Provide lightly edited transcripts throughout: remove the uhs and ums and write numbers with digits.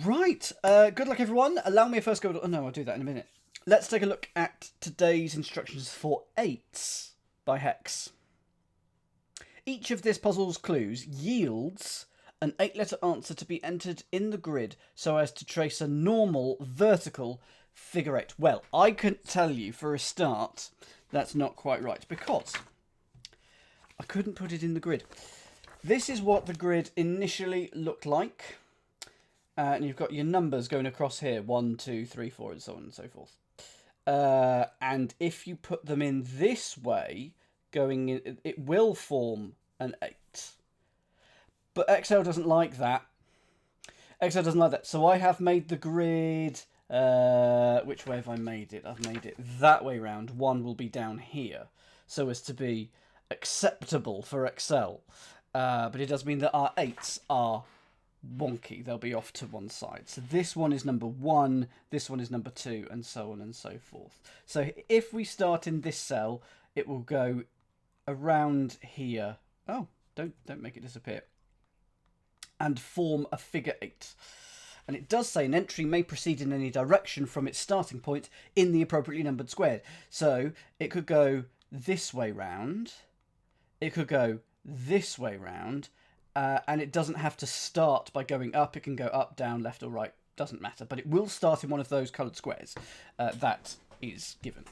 Right, good luck everyone. Allow me a first go. Oh no, I'll do that in a minute. Let's take a look at today's instructions for 8s by Hex. Each of this puzzle's clues yields an 8-letter answer to be entered in the grid so as to trace a normal vertical figure 8. Well, I can tell you for a start that's not quite right because I couldn't put it in the grid. This is what the grid initially looked like. And you've got your numbers going across here, 1, 2, 3, 4, and so on and so forth. And if you put them in this way, going in, it will form an 8. But Excel doesn't like that. Excel doesn't like that. So I have made the grid... which way have I made it? I've made it that way round. 1 will be down here, so as to be acceptable for Excel. But it does mean that our 8s are wonky. They'll be off to one side. So this one is number 1, this one is number 2, and so on and so forth. So if we start in this cell, it will go around here. Oh, don't make it disappear. And form a figure 8. And it does say an entry may proceed in any direction from its starting point in the appropriately numbered squared. So it could go this way round. It could go this way round. And it doesn't have to start by going up. It can go up, down, left or right. Doesn't matter. But it will start in one of those coloured squares. That is given.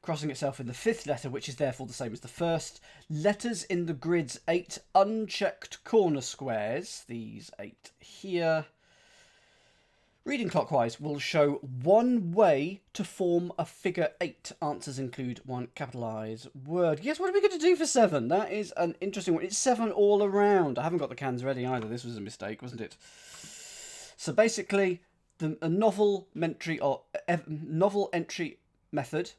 Crossing itself in the 5th letter, which is therefore the same as the first. Letters in the grid's 8 unchecked corner squares, these 8 here, reading clockwise, will show one way to form a figure 8. Answers include one capitalised word. Yes, what are we going to do for 7? That is an interesting one. It's 7 all around. I haven't got the cans ready either. This was a mistake, wasn't it? So basically, a novel entry method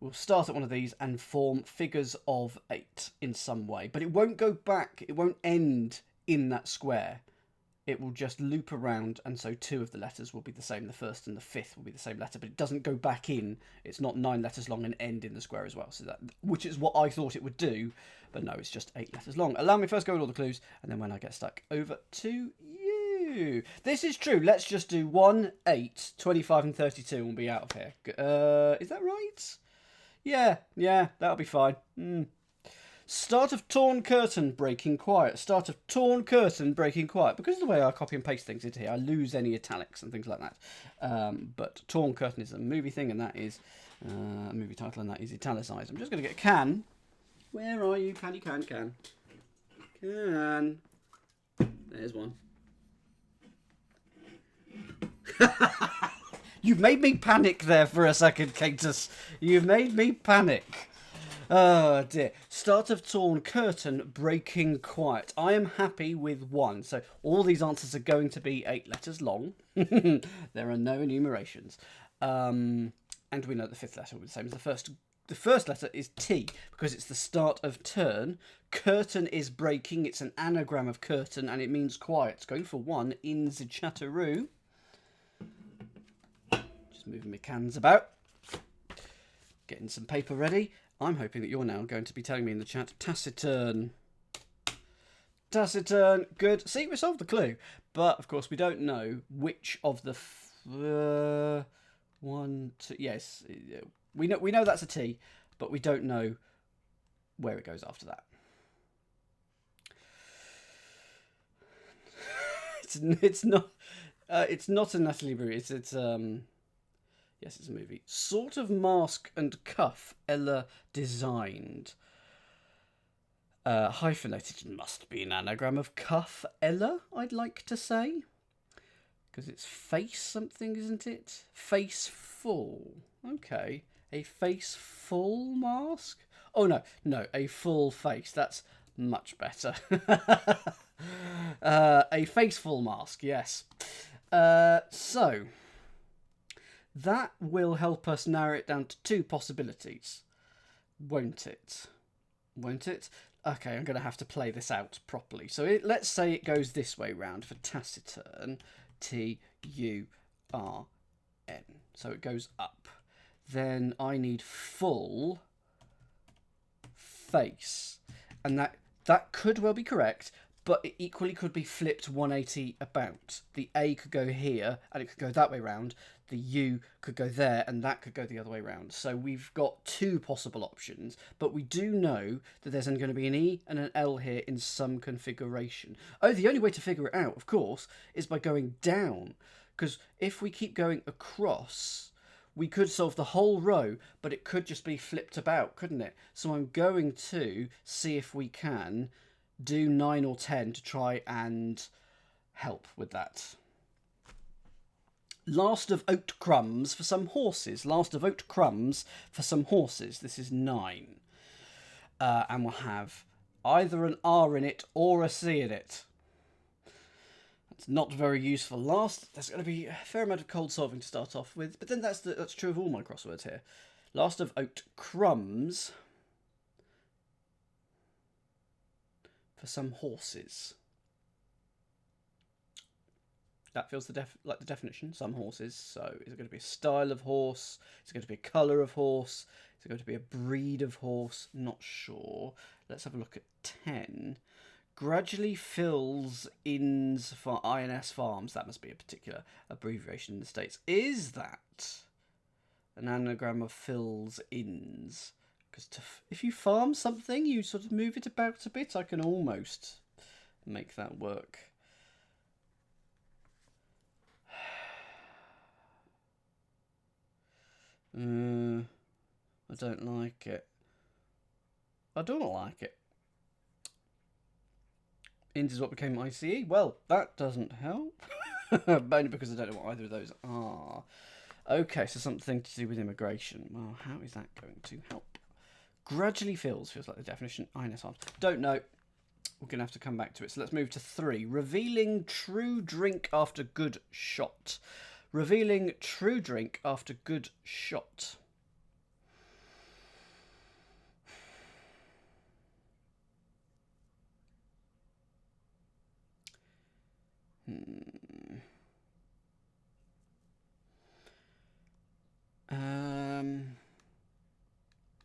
will start at one of these and form figures of 8 in some way. But it won't go back. It won't end in that square. It will just loop around, and so 2 of the letters will be the same. The 1st and the 5th will be the same letter, but it doesn't go back in. It's not 9 letters long and end in the square as well. So that, which is what I thought it would do, but no, it's just 8 letters long. Allow me first go with all the clues, and then when I get stuck, over to you. This is true. Let's just do 1, 8, 25, and 32, and we'll be out of here. Is that right? Yeah, that'll be fine. Start of torn curtain, breaking quiet. Start of torn curtain, breaking quiet. Because of the way I copy and paste things into here, I lose any italics and things like that. But torn curtain is a movie thing, and that is a movie title, and that is italicized. I'm just going to get a can. Where are you? Can. Can. There's one. You've made me panic there for a second, Catus. You've made me panic. Oh dear. Start of torn curtain, breaking quiet. I am happy with 1. So all these answers are going to be 8 letters long. There are no enumerations. And we know the 5th letter will be the same as the first. The first letter is T because it's the start of turn. Curtain is breaking. It's an anagram of curtain and it means quiet. Going for 1 in the chatteroo. Just moving my cans about. Getting some paper ready. I'm hoping that you're now going to be telling me in the chat, taciturn. Taciturn, good. See, we solved the clue. But, of course, we don't know which of the... 1, 2... Yes, we know that's a T, but we don't know where it goes after that. It's not a Natalie Brugh. It's yes, it's a movie. Sort of mask and cuff Ella designed. Hyphenated must be an anagram of cuff Ella, I'd like to say. Because it's face something, isn't it? Face full. Okay. A face full mask? Oh, no, a full face. That's much better. A faceful mask, yes. So... that will help us narrow it down to 2 possibilities, won't it? Won't it? Okay, I'm going to have to play this out properly. So let's say it goes this way round for taciturn, T-U-R-N. So it goes up. Then I need full face. And that could well be correct, but it equally could be flipped 180 about. The A could go here, and it could go that way round. The U could go there, and that could go the other way round. So we've got two possible options, but we do know that there's going to be an E and an L here in some configuration. Oh, the only way to figure it out, of course, is by going down. Because if we keep going across, we could solve the whole row, but it could just be flipped about, couldn't it? So I'm going to see if we can do 9 or 10 to try and help with that. Last of oat crumbs for some horses. Last of oat crumbs for some horses. This is 9. And we'll have either an R in it or a C in it. That's not very useful. Last, there's going to be a fair amount of cold solving to start off with, but then that's true of all my crosswords here. Last of oat crumbs for some horses. That feels like the definition, some horses. So is it going to be a style of horse? Is it going to be a colour of horse? Is it going to be a breed of horse? Not sure. Let's have a look at 10. Gradually fills INS for INS Farms. That must be a particular abbreviation in the States. Is that an anagram of fills INS? Because if you farm something, you sort of move it about a bit. I can almost make that work. I don't like it. I don't like it. INS is what became ICE. Well, that doesn't help. Only because I don't know what either of those are. Okay, so something to do with immigration. Well, how is that going to help? Gradually fills feels like the definition. INS Farms. Don't know. We're going to have to come back to it. So let's move to 3. Revealing true drink after good shot. Revealing true drink after good shot.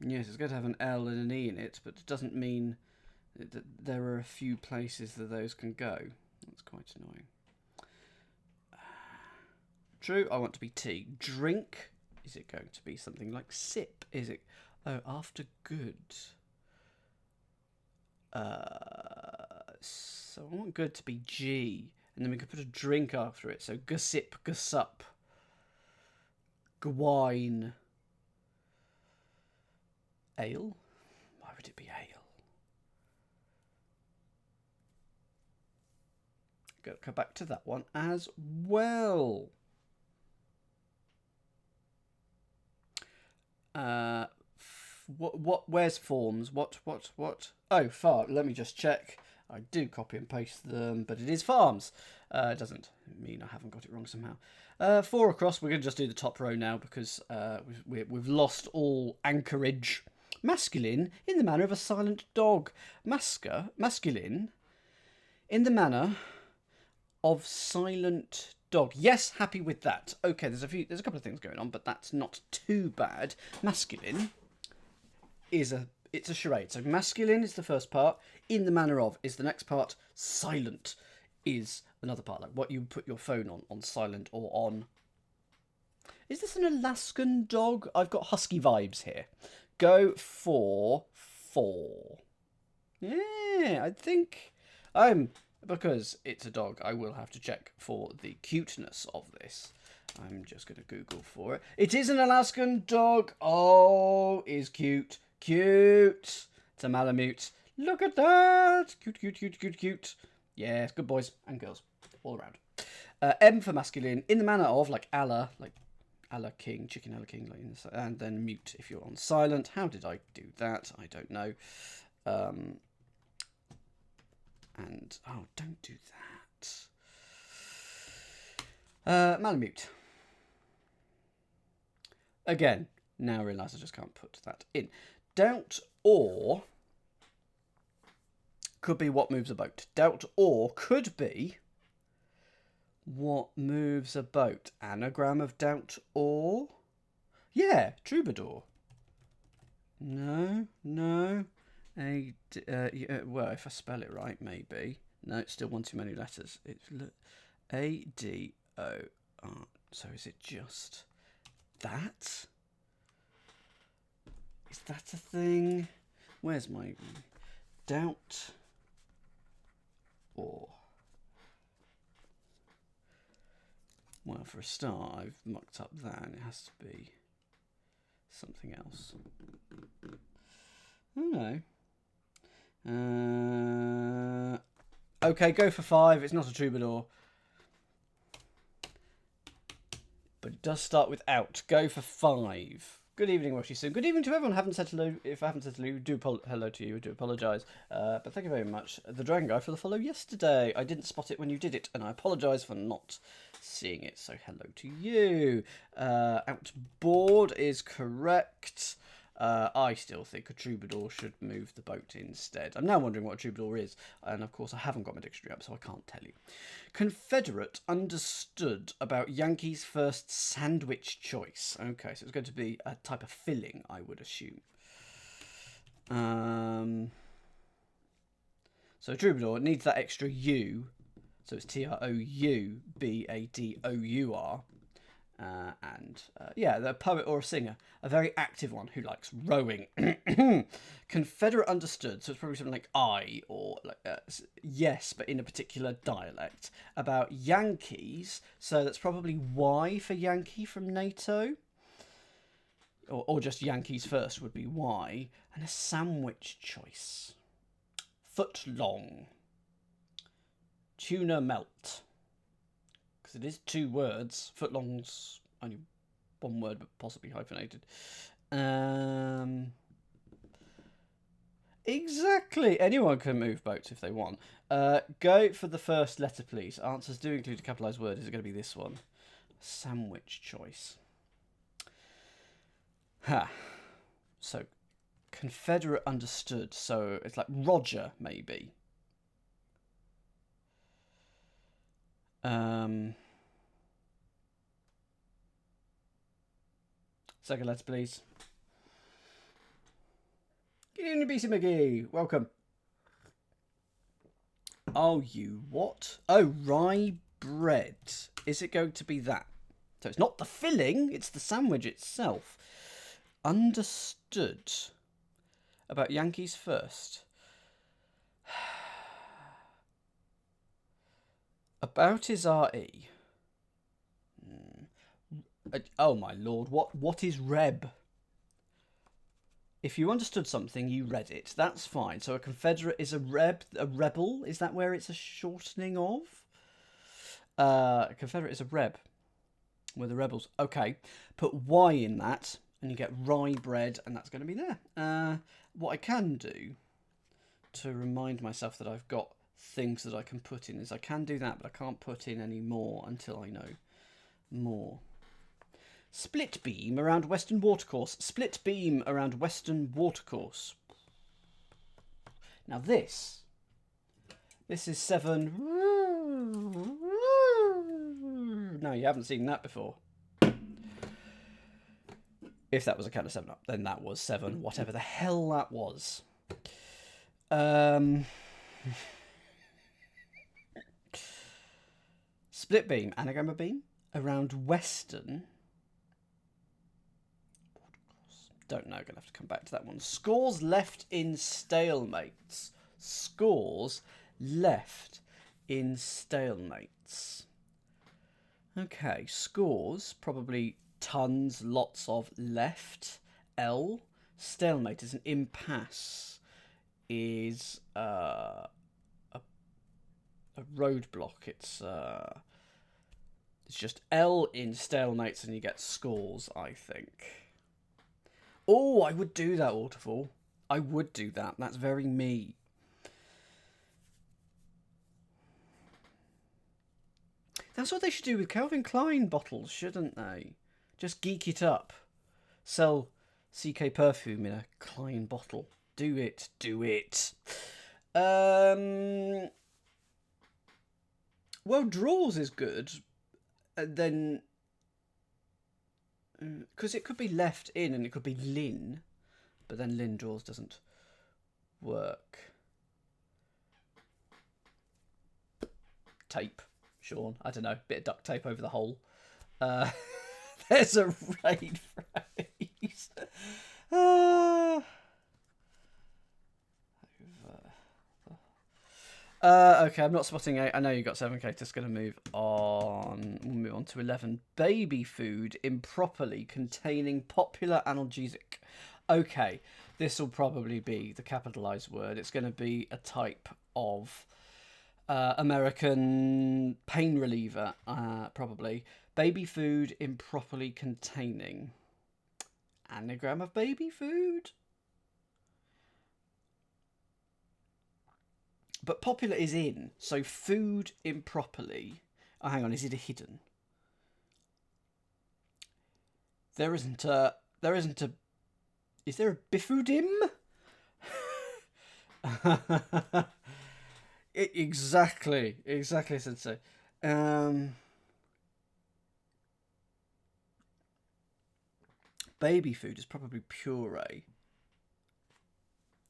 Yes, it's going to have an L and an E in it, but it doesn't mean that there are a few places that those can go. That's quite annoying. True, I want to be T. Drink. Is it going to be something like sip? Is it... Oh, after good. So I want good to be G. And then we could put a drink after it. So gussip, gussup. Gwine. Ale? Why would it be ale? Gotta come back to that one as well. Where's forms? What? Oh, farm. Let me just check. I do copy and paste them, but it is farms. It doesn't mean I haven't got it wrong somehow. 4 across. We're going to just do the top row now because we've lost all anchorage. Masculine in the manner of a silent dog. Masculine in the manner of silent dog. Yes, happy with that. Okay, there's a couple of things going on, but that's not too bad. Masculine is it's a charade. So masculine is the first part. In the manner of is the next part. Silent is another part. Like what you put your phone on silent or on. Is this an Alaskan dog? I've got husky vibes here. Go for 4. Yeah, I think because it's a dog, I will have to check for the cuteness of this. I'm just going to Google for it. It is an Alaskan dog. Oh, is cute. Cute. It's a Malamute. Look at that. Cute. Yes, good boys and girls all around. M for masculine. In the manner of, like Allah, like Allah King, chicken Allah King, like and then mute if you're on silent. How did I do that? I don't know. And oh, don't do that. Malamute. Again, now I realise I just can't put that in. Doubt or could be what moves a boat. Doubt or could be what moves a boat. Anagram of doubt or? Yeah, troubadour. No. Well, if I spell it right, maybe. No, it's still one too many letters. It's A-D-O-R. So is it just that? Is that a thing? Where's my doubt? Or... Well, for a start, I've mucked up that, and it has to be something else. I don't know. Okay, go for 5. It's not a troubadour. But it does start with out. Go for 5. Good evening, Roshi Sim. Good evening to everyone. I haven't said hello. If I haven't said hello, hello to you. I do apologise. But thank you very much, the Dragon Guy, for the follow yesterday. I didn't spot it when you did it, and I apologise for not seeing it. So hello to you. Outboard is correct. I still think a troubadour should move the boat instead. I'm now wondering what a troubadour is, and of course I haven't got my dictionary up, so I can't tell you. Confederate understood about Yankees' first sandwich choice. Okay, so it's going to be a type of filling, I would assume. So troubadour needs that extra U, so it's T-R-O-U-B-A-D-O-U-R. Yeah, the poet or a singer, a very active one who likes rowing. Confederate understood, so it's probably something like I or like yes, but in a particular dialect. About Yankees, so that's probably Y for Yankee from NATO. Or just Yankees first would be Y. And a sandwich choice. Foot long. Tuna melt. It is 2 words. Footlong's only 1 word, but possibly hyphenated. Exactly. Anyone can move boats if they want. Go for the first letter, please. Answers do include a capitalised word. Is it going to be this one? Sandwich choice. Ha. So, Confederate understood. So, it's like Roger, maybe. Second letter, please. Good evening, BC McGee. Welcome. Oh, you what? Oh, rye bread. Is it going to be that? So it's not the filling, it's the sandwich itself. Understood. About Yankees first. About is R-E. Oh my lord, what is Reb? If you understood something, you read it. That's fine. So a Confederate is a rebel? Is that where it's a shortening of? A Confederate is a reb. We're the rebels. Okay. Put Y in that, and you get rye bread, and that's going to be there. What I can do to remind myself that I've got things that I can put in is I can do that, but I can't put in any more until I know more. Split beam around Western Watercourse. Split beam around Western Watercourse. Now this is 7. No, you haven't seen that before. If that was a count of 7 up, then that was 7. Whatever the hell that was. Split beam, anagram beam around Western. Don't know, gonna have to come back to that one. Scores left in stalemates. Scores left in stalemates. Okay, scores, probably tons, lots of left. L. Stalemate is an impasse. Is a roadblock. It's just L in stalemates and you get scores, I think. Oh, I would do that, Waterfall. I would do that. That's very me. That's what they should do with Calvin Klein bottles, shouldn't they? Just geek it up. Sell CK perfume in a Klein bottle. Do it. Do it. Well, draws is good. And then... Because it could be left in and it could be Lynn. But then Lynn draws doesn't work. tape, Sean. I don't know, bit of duct tape over the hole. There's a raid phrase. Okay, I'm not spotting 8. I know you got 7k. Just going to move on. We'll move on to 11. Baby food improperly containing popular analgesic. Okay, this will probably be the capitalized word. It's going to be a type of American pain reliever, probably. Baby food improperly containing. Anagram of baby food? But popular is in, so food improperly. Oh, hang on, is it a hidden? There isn't a. Is there a bifudim? Exactly, Sensei. Baby food is probably puree,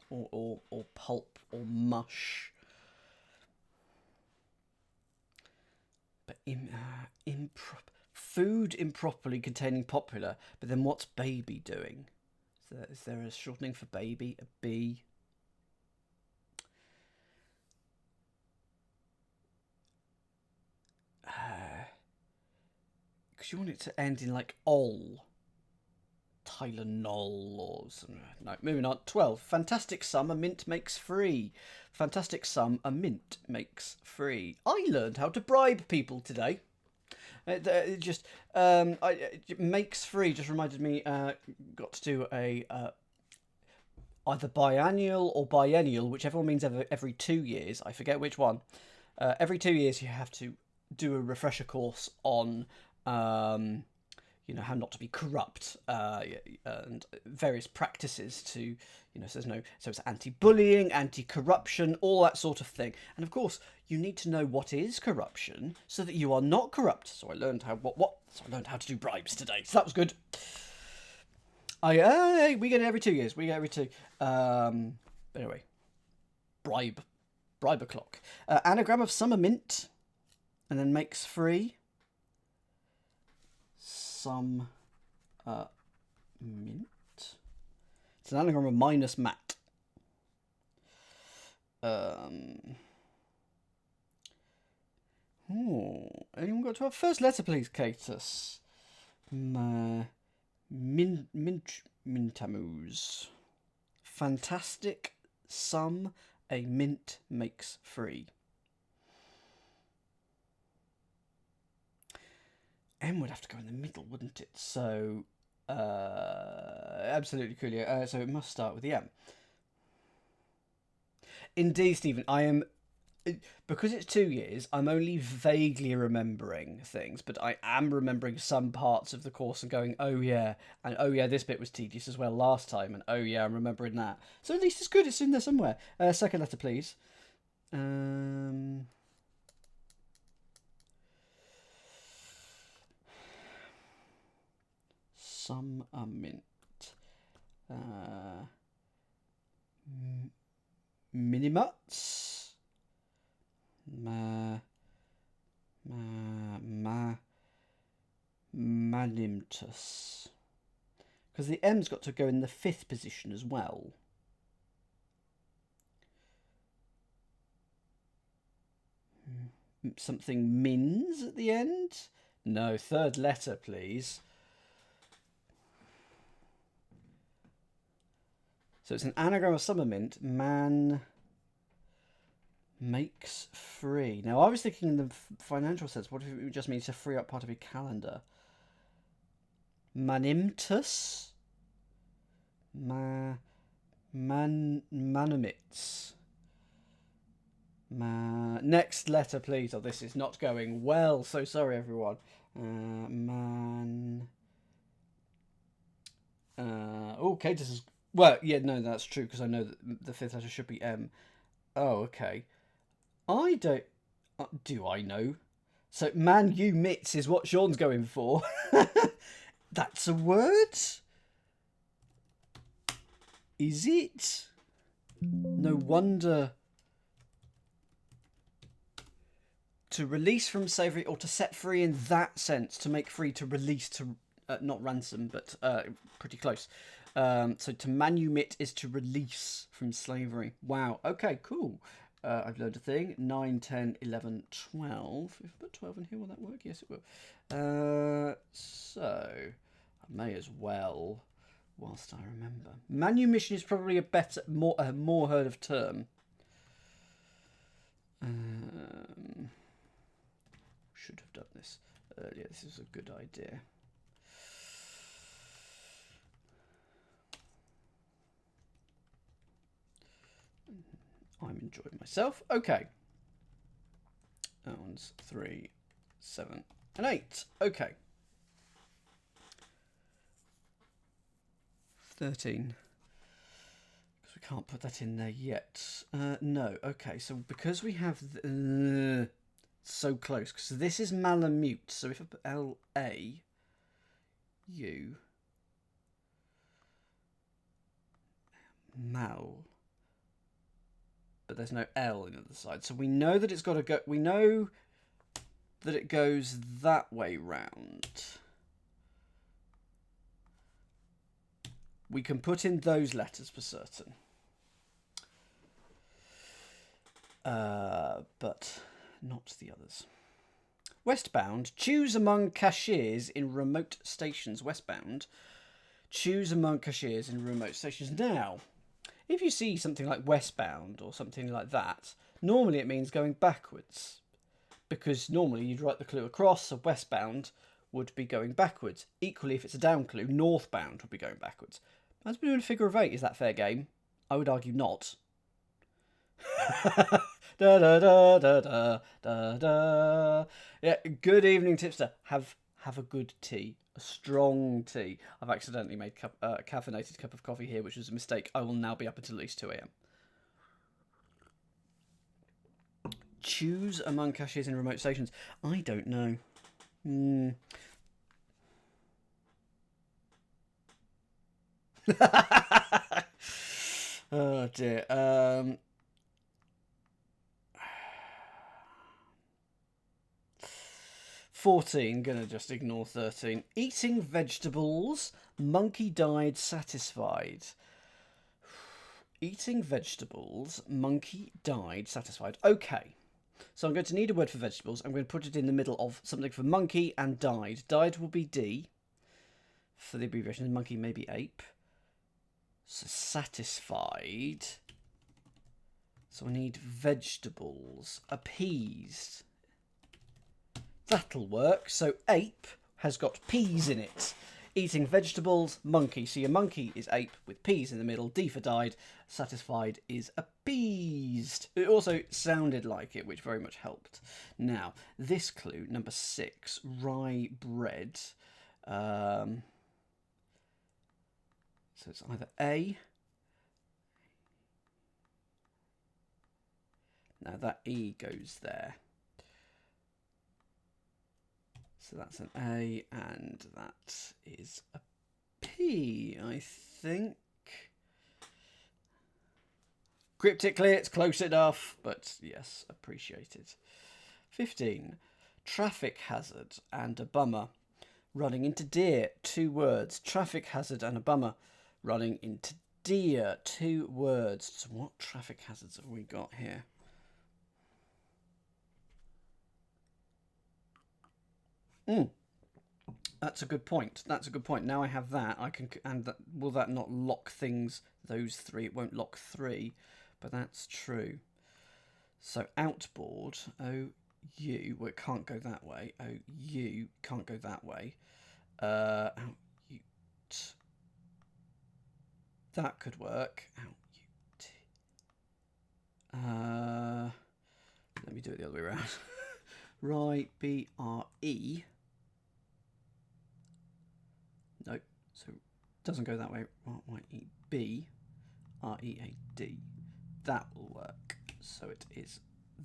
or pulp or mush. But food improperly containing popular. But then what's baby doing? Is there a shortening for baby? A B? Because you want it to end in like ol. Tylenol or something. No, moving on. 12. Fantastic sum a mint makes free. Fantastic sum a mint makes free. I learned how to bribe people today. It just makes free just reminded me. Got to do a either biannual or biennial, whichever one means every 2 years. I forget which one. Every 2 years you have to do a refresher course on how not to be corrupt, and various practices to, so it's anti-bullying, anti-corruption, all that sort of thing. And of course, you need to know what is corruption so that you are not corrupt. So I learned how to do bribes today. So that was good. We get it every 2 years. Anyway, bribe o'clock. Anagram of summer mint, and then makes free. Some mint. It's an anagram of minus mat. Anyone got to our first letter, please, Catus? Mintamuse. Fantastic sum a mint makes free. M would have to go in the middle, wouldn't it? So, absolutely coolio. So it must start with the M. Indeed, Stephen, I am... Because it's 2 years, I'm only vaguely remembering things, but I am remembering some parts of the course and going, oh yeah, and oh yeah, this bit was tedious as well last time, and oh yeah, I'm remembering that. So at least it's good, it's in there somewhere. Second letter, please. Some are mint. Minimuts. Manimtus. Because the M's got to go in the 5th position as well. Something mins at the end? No, third letter, please. So it's an anagram of summer mint. Man makes free. Now, I was thinking in the financial sense, what if it just means to free up part of your calendar? Manimtus? Manumits. Next letter, please. Oh, this is not going well. So sorry, everyone. Okay, this is... Well, yeah, no, that's true, because I know that the 5th letter should be M. Oh, okay. I don't... do I know? So, manumits is what Sean's going for. That's a word? Is it? No wonder... To release from slavery or to set free in that sense. To make free, to release, to not ransom, but pretty close. So to manumit is to release from slavery. Wow. Okay, cool. I've learned a thing. 9, 10, 11, 12. If I put 12 in here, will that work? Yes, it will. So I may as well, whilst I remember. Manumission is probably a better, more heard of term. Should have done this earlier. This is a good idea. I'm enjoying myself. Okay. That one's 3, 7, and 8. Okay. 13. Because we can't put that in there yet. No. Okay. So because we have so close, because this is Malamute. So if I put L-A, U, Mal. But there's no L on the other side. So we know that it's got to go... We know that it goes that way round. We can put in those letters for certain. But not the others. Westbound. Choose among cashiers in remote stations. Westbound. Choose among cashiers in remote stations. Now... If you see something like westbound or something like that, normally it means going backwards. Because normally you'd write the clue across, so westbound would be going backwards. Equally, if it's a down clue, northbound would be going backwards. As we're doing a figure of 8, is that fair game? I would argue not. Da da da da da da da. Yeah, good evening, tipster. Have a good tea. A strong tea. I've accidentally made a caffeinated cup of coffee here, which was a mistake. I will now be up until at least 2 a.m. Choose among cashiers in remote stations. I don't know. Oh dear. 14, gonna just ignore 13. Eating vegetables, monkey died satisfied. Eating vegetables, monkey died satisfied. Okay, so I'm going to need a word for vegetables. I'm going to put it in the middle of something for monkey and died. Died will be D for the abbreviation. Monkey may be ape. So satisfied. So I need vegetables. Appeased. That'll work. So ape has got peas in it. Eating vegetables, monkey. So your monkey is ape with peas in the middle. D for died. Satisfied is appeased. It also sounded like it, which very much helped. Now, this clue, number 6, rye bread. So it's either A. Now that E goes there. So that's an A, and that is a P, I think. Cryptically, it's close enough, but yes, appreciated. 15. Traffic hazard and a bummer. Running into deer, 2 words. Traffic hazard and a bummer. Running into deer, 2 words. So what traffic hazards have we got here? That's a good point. That's a good point. Now I have that. I can, and that, will that not lock things? Those 3. It won't lock 3, but that's true. So outboard. O-U. Well, it can't go that way. O-U can't go that way. Out. That could work. Out. Let me do it the other way around. Right. B-R-E. Nope, so it doesn't go that way. R-Y-E-B, R-E-A-D. That will work. So it is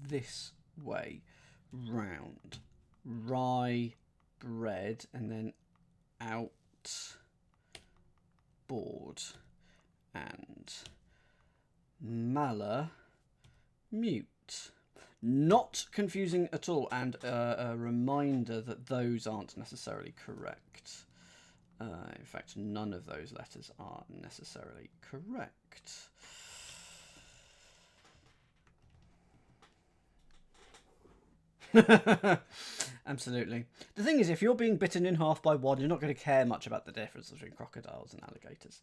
this way round. Rye bread and then out board and mala mute. Not confusing at all, and a reminder that those aren't necessarily correct. In fact, none of those letters are necessarily correct. Absolutely. The thing is, if you're being bitten in half by one, you're not going to care much about the difference between crocodiles and alligators.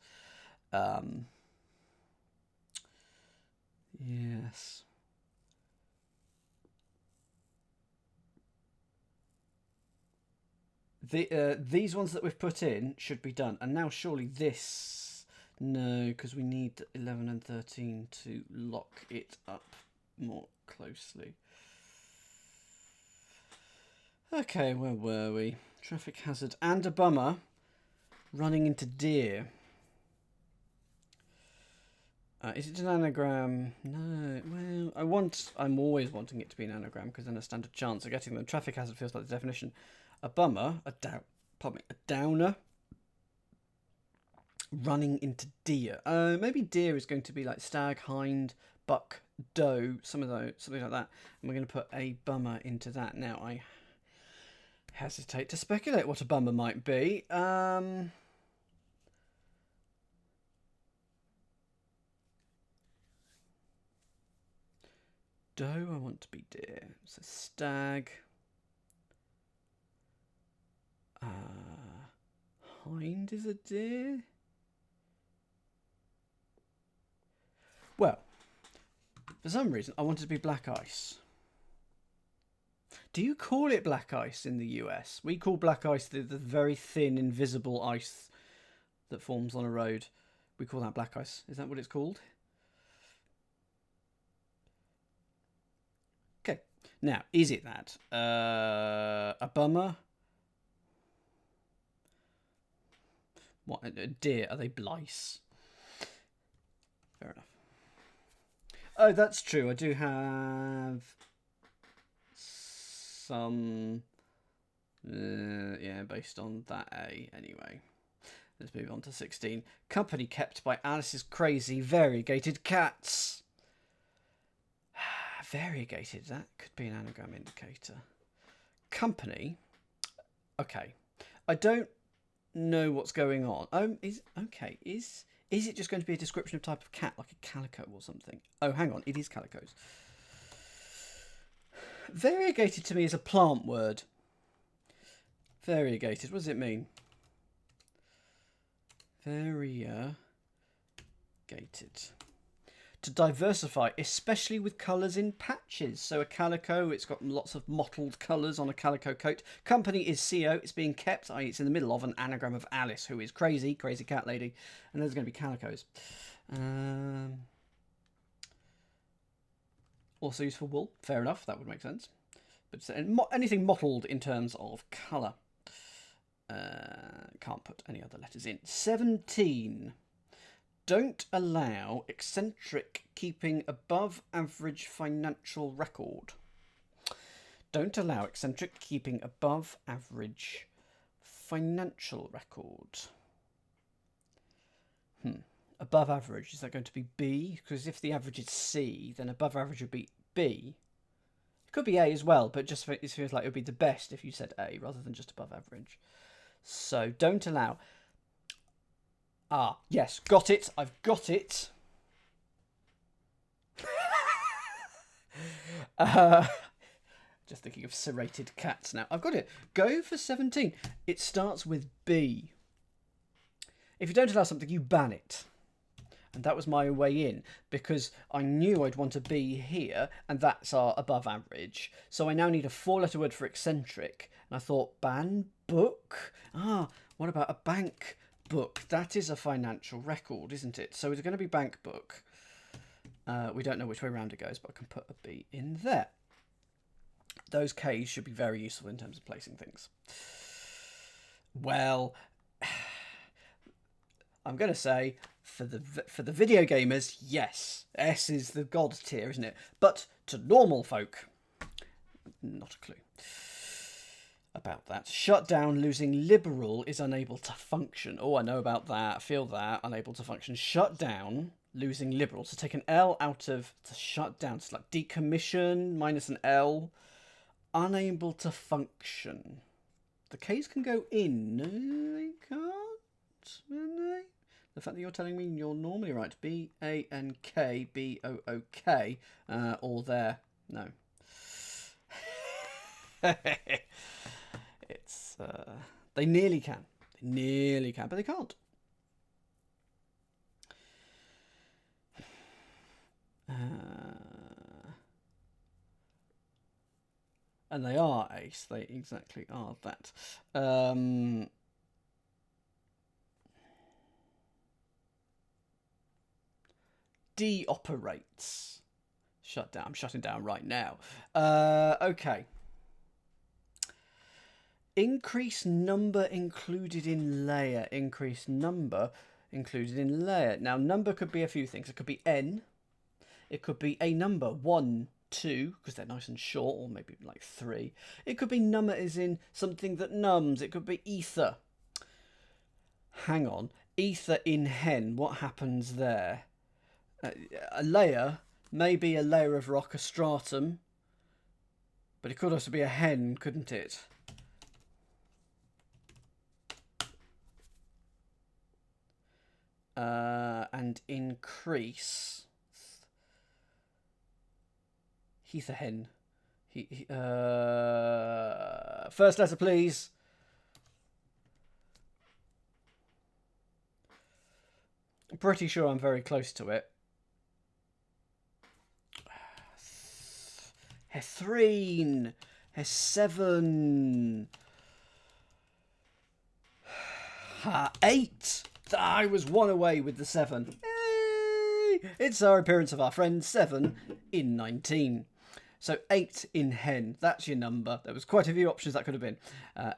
Yes. These ones that we've put in should be done. And now surely this... No, because we need 11 and 13 to lock it up more closely. Okay, where were we? Traffic hazard and a bummer running into deer. Is it an anagram? No. Well, I'm always wanting it to be an anagram because then a standard chance of getting them. Traffic hazard feels like the definition. A bummer, a downer, running into deer. Maybe deer is going to be like stag, hind, buck, doe, something like that. And we're going to put a bummer into that. Now I hesitate to speculate what a bummer might be. Doe, I want to be deer. So stag. Hind is a deer. Well, for some reason, I wanted to be black ice. Do you call it black ice in the US? We call black ice the very thin, invisible ice that forms on a road. We call that black ice. Is that what it's called? Okay. Now, is it that? A bummer? What? A deer? Are they blice? Fair enough. Oh, that's true. I do have some... yeah, based on that A anyway. Let's move on to 16. Company kept by Alice's crazy variegated cats. Variegated, that could be an anagram indicator. Company. Okay. I don't know what's going on. Is it just going to be a description of type of cat, like a calico or something? Oh, hang on. It is calicos. Variegated to me is a plant word. Variegated. What does it mean? Variegated. To diversify, especially with colours in patches. So a calico, it's got lots of mottled colours on a calico coat. Company is CO, it's being kept, i.e. it's in the middle of an anagram of Alice, who is crazy cat lady. And there's going to be calicos. Also used for wool, fair enough, that would make sense. But anything mottled in terms of colour. Can't put any other letters in. 17. Don't allow eccentric keeping above average financial record. Don't allow eccentric keeping above average financial record. Above average, is that going to be B? Because if the average is C, then above average would be B. It could be A as well, but just it feels like it would be the best if you said A rather than just above average. So don't allow... Ah, yes, got it. I've got it. Just thinking of serrated cats now. I've got it. Go for 17. It starts with B. If you don't allow something, you ban it. And that was my way in, because I knew I'd want a B here, and that's our above average. So I now need a 4-letter word for eccentric. And I thought, ban book? Ah, what about a bank book? That is a financial record, isn't it? So it's going to be bank book. We don't know which way around it goes, but I can put a B in there. Those K's should be very useful in terms of placing things. Well, I'm going to say for the video gamers, yes, S is the god tier, isn't it? But to normal folk, not a clue about that. Shut down, losing liberal is unable to function. Oh, I know about that. Feel that. Unable to function. Shut down. losing liberal. So take an L out of to shut down. So like decommission minus an L. Unable to function. The K's can go in. No, they can't. No. The fact that you're telling me you're normally right. B-A-N-K, B-O-O-K, or there. No. It's, they nearly can. They nearly can, but they can't. And they are ace. They exactly are that. D operates. Shut down. I'm shutting down right now. Okay. Increase number included in layer. Increase number included in layer. Now, number could be a few things. It could be n. It could be a number, 1, 2, because they're nice and short, or maybe like 3. It could be number as in something that numbs. It could be ether. Hang on. Ether in hen. What happens there? A layer, maybe a layer of rock, a stratum. But it could also be a hen, couldn't it? And increase. Heath a hen. First letter, please. I'm pretty sure I'm very close to it. Hethrine. H7. 8. I was one away with the 7. Yay! It's our appearance of our friend 7 in 19. So 8 in hen. That's your number. There was quite a few options that could have been.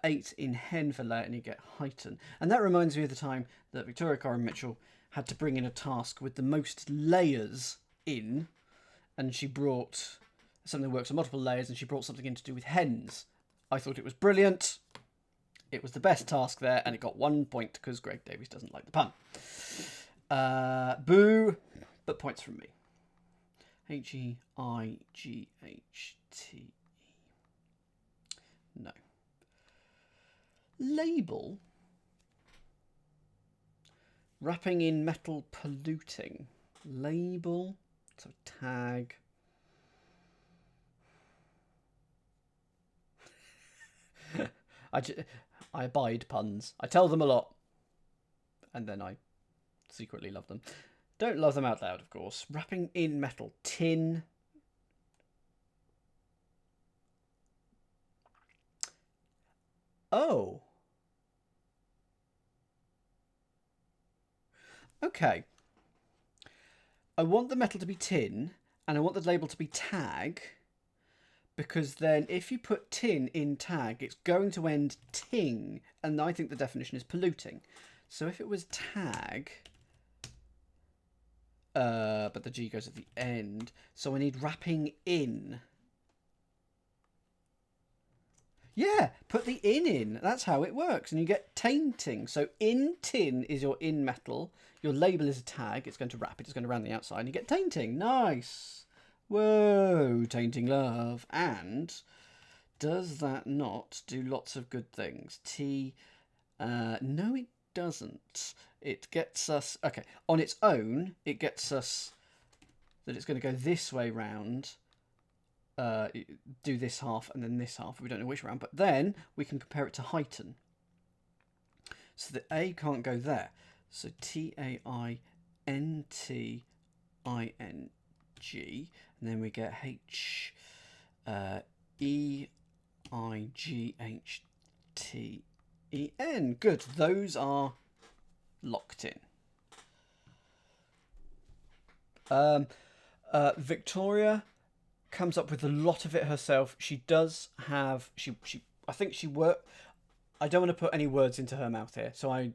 8 in hen for layer, and you get heighten. And that reminds me of the time that Victoria Coren Mitchell had to bring in a task with the most layers in, and she brought something that works on multiple layers, and she brought something in to do with hens. I thought it was brilliant. It was the best task there, and it got 1 point because Greg Davies doesn't like the pun. Boo, but points from me. H-E-I-G-H-T-E. No. Label. Wrapping in metal polluting. Label. So tag. I abide puns. I tell them a lot. And then I secretly love them. Don't love them out loud, of course. Wrapping in metal. Tin. Oh. Okay. I want the metal to be tin, and I want the label to be tag, because then if you put tin in tag, it's going to end ting, and I think the definition is polluting. So if it was tag, but the G goes at the end, so I need wrapping in. Yeah, put the in. That's how it works, and you get tainting. So in tin is your in metal. Your label is a tag. It's going to wrap it. It's going to round the outside, and you get tainting. Nice. Whoa, tainting love. And does that not do lots of good things? No, it doesn't. It gets us... Okay, on its own, it gets us that it's going to go this way round. Do this half and then this half. We don't know which round. But then we can compare it to heighten. So the A can't go there. So T-A-I-N-T-I-N-G. And then we get H-E-I-G-H-T-E-N. Good. Those are locked in. Victoria comes up with a lot of it herself. She does have... I think she worked... I don't want to put any words into her mouth here, so I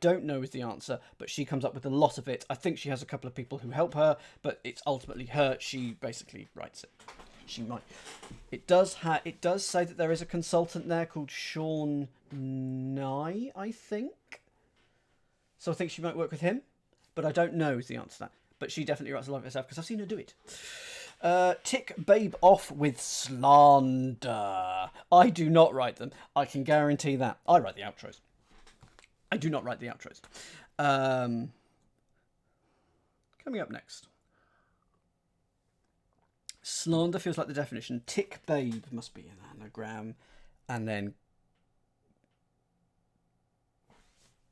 don't know is the answer, but she comes up with a lot of it. I think she has a couple of people who help her, but it's ultimately her. She basically writes it. She might. It does say that there is a consultant there called Sean Nye, I think. So I think she might work with him, but I don't know is the answer to that. but she definitely writes a lot of it herself because I've seen her do it. Tick Babe off with slander. I do not write them. I can guarantee that. I write the outros. I do not write the outros. Coming up next. Slander feels like the definition. Tick Babe must be an anagram. And then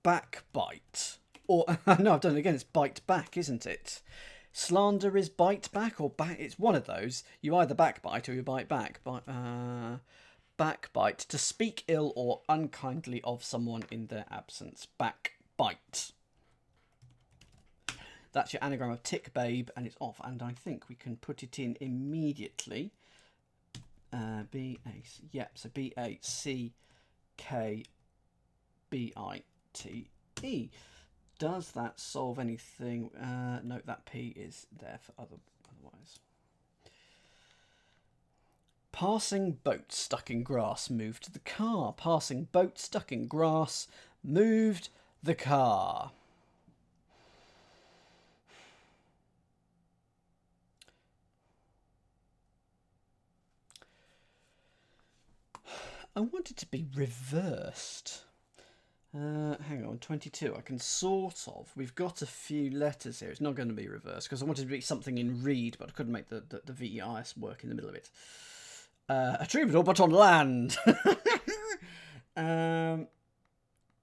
backbite. Or, no, I've done it again. It's bite back, isn't it? Slander is bite back or back. It's one of those. You either backbite or you bite back. Backbite. To speak ill or unkindly of someone in their absence. Backbite. That's your anagram of Tick Babe, and it's off. And I think we can put it in immediately. Yep, so BACKBITE. Does that solve anything? No, that P is there for otherwise. Passing boat stuck in grass moved the car. Passing boat stuck in grass moved the car. I want it to be reversed. Hang on, 22. I can sort of. We've got a few letters here. It's not going to be reversed because I wanted to be something in read, but I couldn't make the VEIS work in the middle of it. A troubadour, but on land.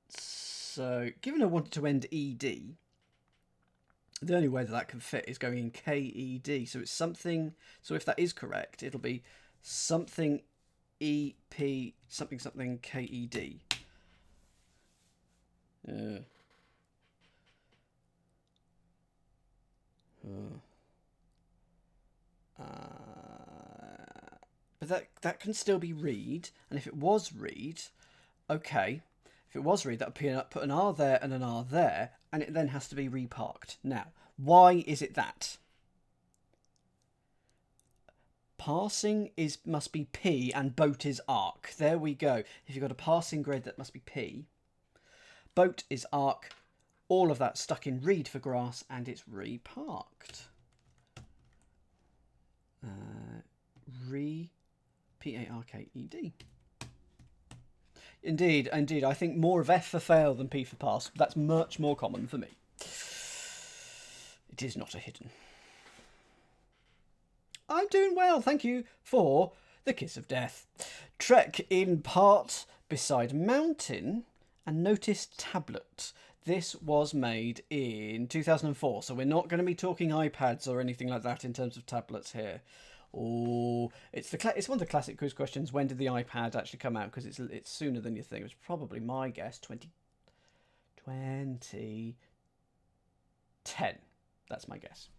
So, given I wanted to end ED, the only way that can fit is going in KED. So it's something. So if that is correct, it'll be something EP something KED. But that can still be read, and if it was read, okay. If it was read, that would put an R there and an R there, and it then has to be reparked. Now, why is it that? Passing must be P and boat is arc. There we go. If you've got a passing grade, that must be P. Boat is arc. All of that stuck in read for grass, and it's reparked. P-A-R-K-E-D. Indeed. I think more of F for fail than P for pass. That's much more common for me. It is not a hidden. I'm doing well, thank you for the kiss of death. Trek in part beside mountain and notice tablet. This was made in 2004, so we're not going to be talking iPads or anything like that in terms of tablets here. Oh, it's one of the classic quiz questions. When did the iPad actually come out? Because it's sooner than you think. It was probably my guess 2010. That's my guess.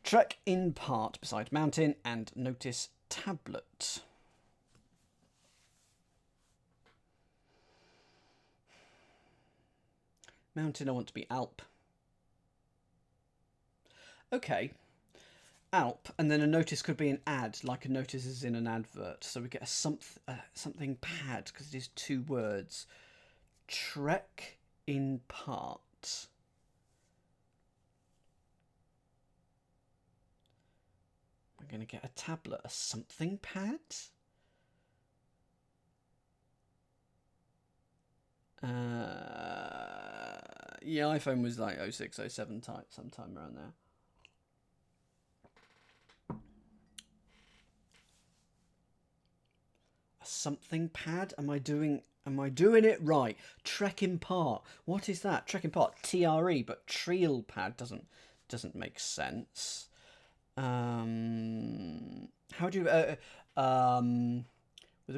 Trek in part beside mountain and notice tablet. Mountain, I want to be Alp. Okay. Alp, and then a notice could be an ad, like a notice is in an advert. So we get a something pad, because it is two words. Trek in part. We're going to get a tablet, a something pad. Yeah, iPhone was like 06, 07 type, sometime around there. A something pad? Am I doing it right? Trek in part. What is that? Trek in part. TRE, but Treel pad doesn't make sense. How do you with a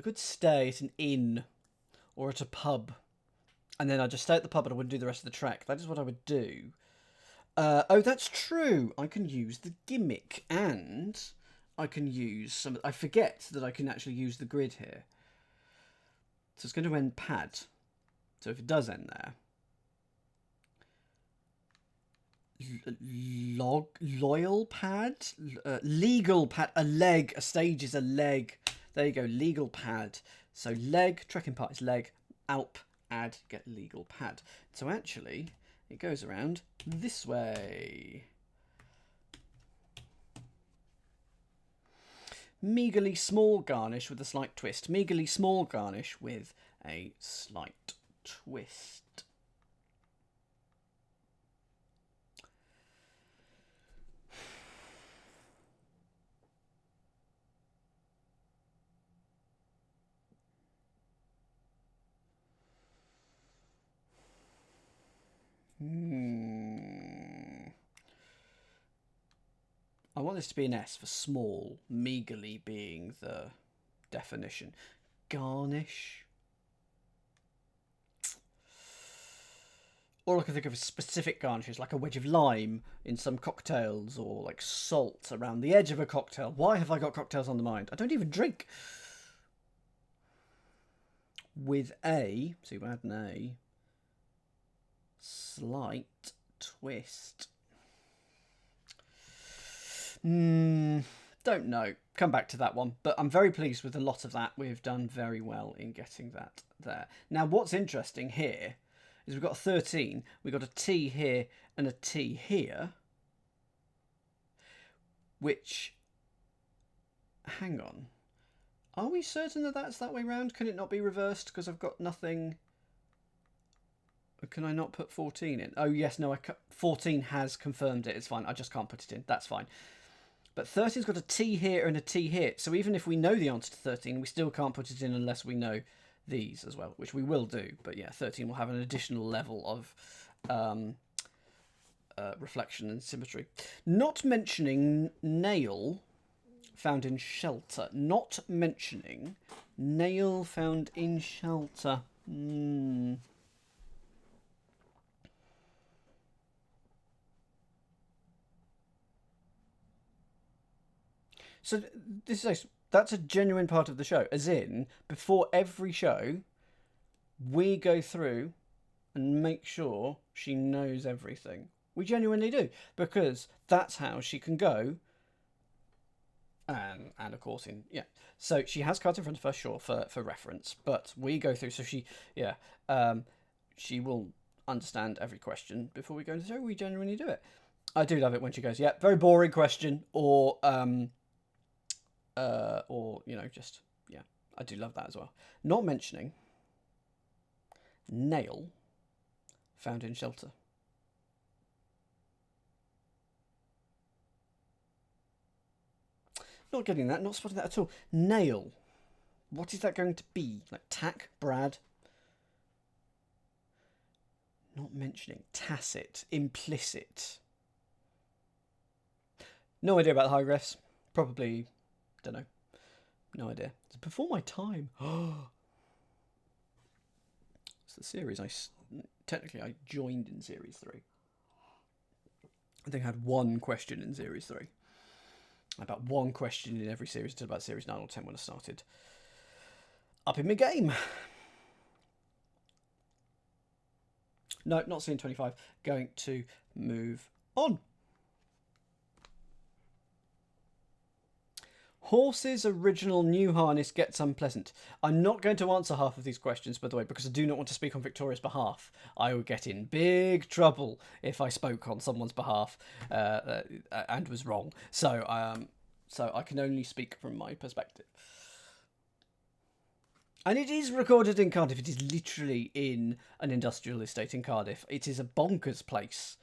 good stay at an inn or at a pub, and then I just stay at the pub and I wouldn't do the rest of the trek. That is what I would do. Oh, that's true. I can use the gimmick, and I can use some. I forget that I can actually use the grid here. So it's going to end pad. So if it does end there. Loyal pad, legal pad, a leg, a stage is a leg. There you go, legal pad. So leg, trekking part is leg, Alp, add, get legal pad. So actually, it goes around this way. Meagerly small garnish with a slight twist. Meagerly small garnish with a slight twist. I want this to be an S for small, meagerly being the definition. Garnish. All I can think of is specific garnishes, like a wedge of lime in some cocktails, or like salt around the edge of a cocktail. Why have I got cocktails on the mind? I don't even drink. With a, so you add an A, slight twist. Don't know. Come back to that one. But I'm very pleased with a lot of that. We've done very well in getting that there. Now, what's interesting here is we've got 13. We've got a T here and a T here. Which, hang on. Are we certain that that's that way round? Can it not be reversed? Because I've got nothing... Can I not put 14 in? Oh, yes, no, 14 has confirmed it. It's fine. I just can't put it in. That's fine. But 13's got a T here and a T here. So even if we know the answer to 13, we still can't put it in unless we know these as well, which we will do. But yeah, 13 will have an additional level of reflection and symmetry. Not mentioning nail found in shelter. Not mentioning nail found in shelter. So that's a genuine part of the show. As in, before every show, we go through and make sure she knows everything. We genuinely do. Because that's how she can go. And of course, so she has cards in front of her, sure, for reference. But we go through, so she will understand every question before we go into the show. We genuinely do it. I do love it when she goes, yeah, very boring question, or just, yeah, I do love that as well. Not mentioning nail found in shelter. Not getting that, not spotting that at all. Nail. What is that going to be? Like tack, Brad? Not mentioning. Tacit. Implicit. No idea about the hieroglyphs. Probably, don't know. No idea. It's before my time. It's the series technically I joined in series 3. I think I had one question in series 3. About one question in every series until about series 9 or 10 when I started up in my game. No, not seeing 25. Going to move on. Horse's original new harness gets unpleasant. I'm not going to answer half of these questions, by the way, because I do not want to speak on Victoria's behalf. I would get in big trouble if I spoke on someone's behalf and was wrong. So I can only speak from my perspective. And it is recorded in Cardiff. It is literally in an industrial estate in Cardiff. It is a bonkers place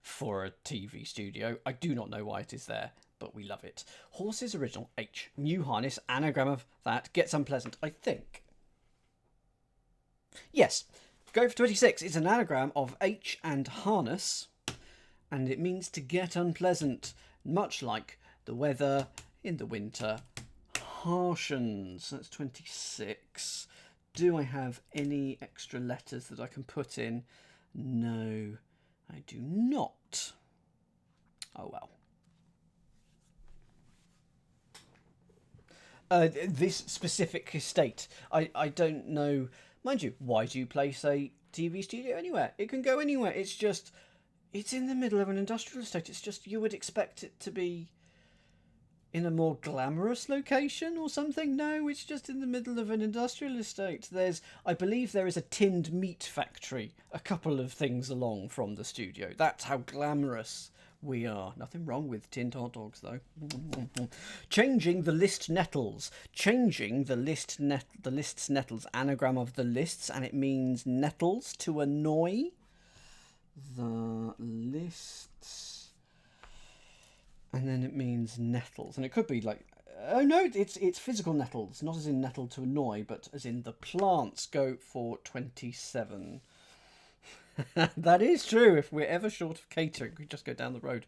for a TV studio. I do not know why it is there, but we love it. Horse's original H. New harness, anagram of that, gets unpleasant, I think. Yes, go for 26. It's an anagram of H and harness, and it means to get unpleasant, much like the weather in the winter harshens. That's 26. Do I have any extra letters that I can put in? No, I do not. Oh well. This specific estate, I don't know. Mind you, why do you place a TV studio anywhere? It can go anywhere. It's just, it's in the middle of an industrial estate. It's just, you would expect it to be in a more glamorous location or something? No, it's just in the middle of an industrial estate. I believe there is a tinned meat factory a couple of things along from the studio. That's how glamorous we are. Nothing wrong with tinned hot dogs, though. Changing the list nettles. Changing the list's nettles. Anagram of the lists, and it means nettles to annoy. The lists, and then it means nettles, and it could be like, oh no, it's physical nettles, not as in nettle to annoy, but as in the plants. Go for 27. That is true. If we're ever short of catering, we just go down the road.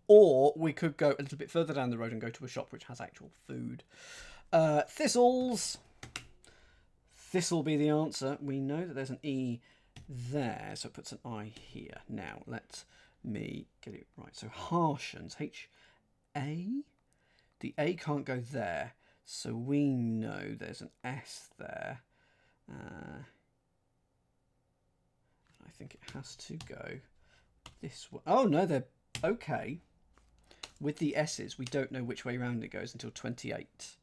Or we could go a little bit further down the road and go to a shop which has actual food. Thistles. This'll be the answer. We know that there's an E there, so it puts an I here. Now, let me get it right. So Harshans, H-A? The A can't go there, so we know there's an S there. I think it has to go this way. Oh no, they're okay. With the S's, we don't know which way round it goes until 28.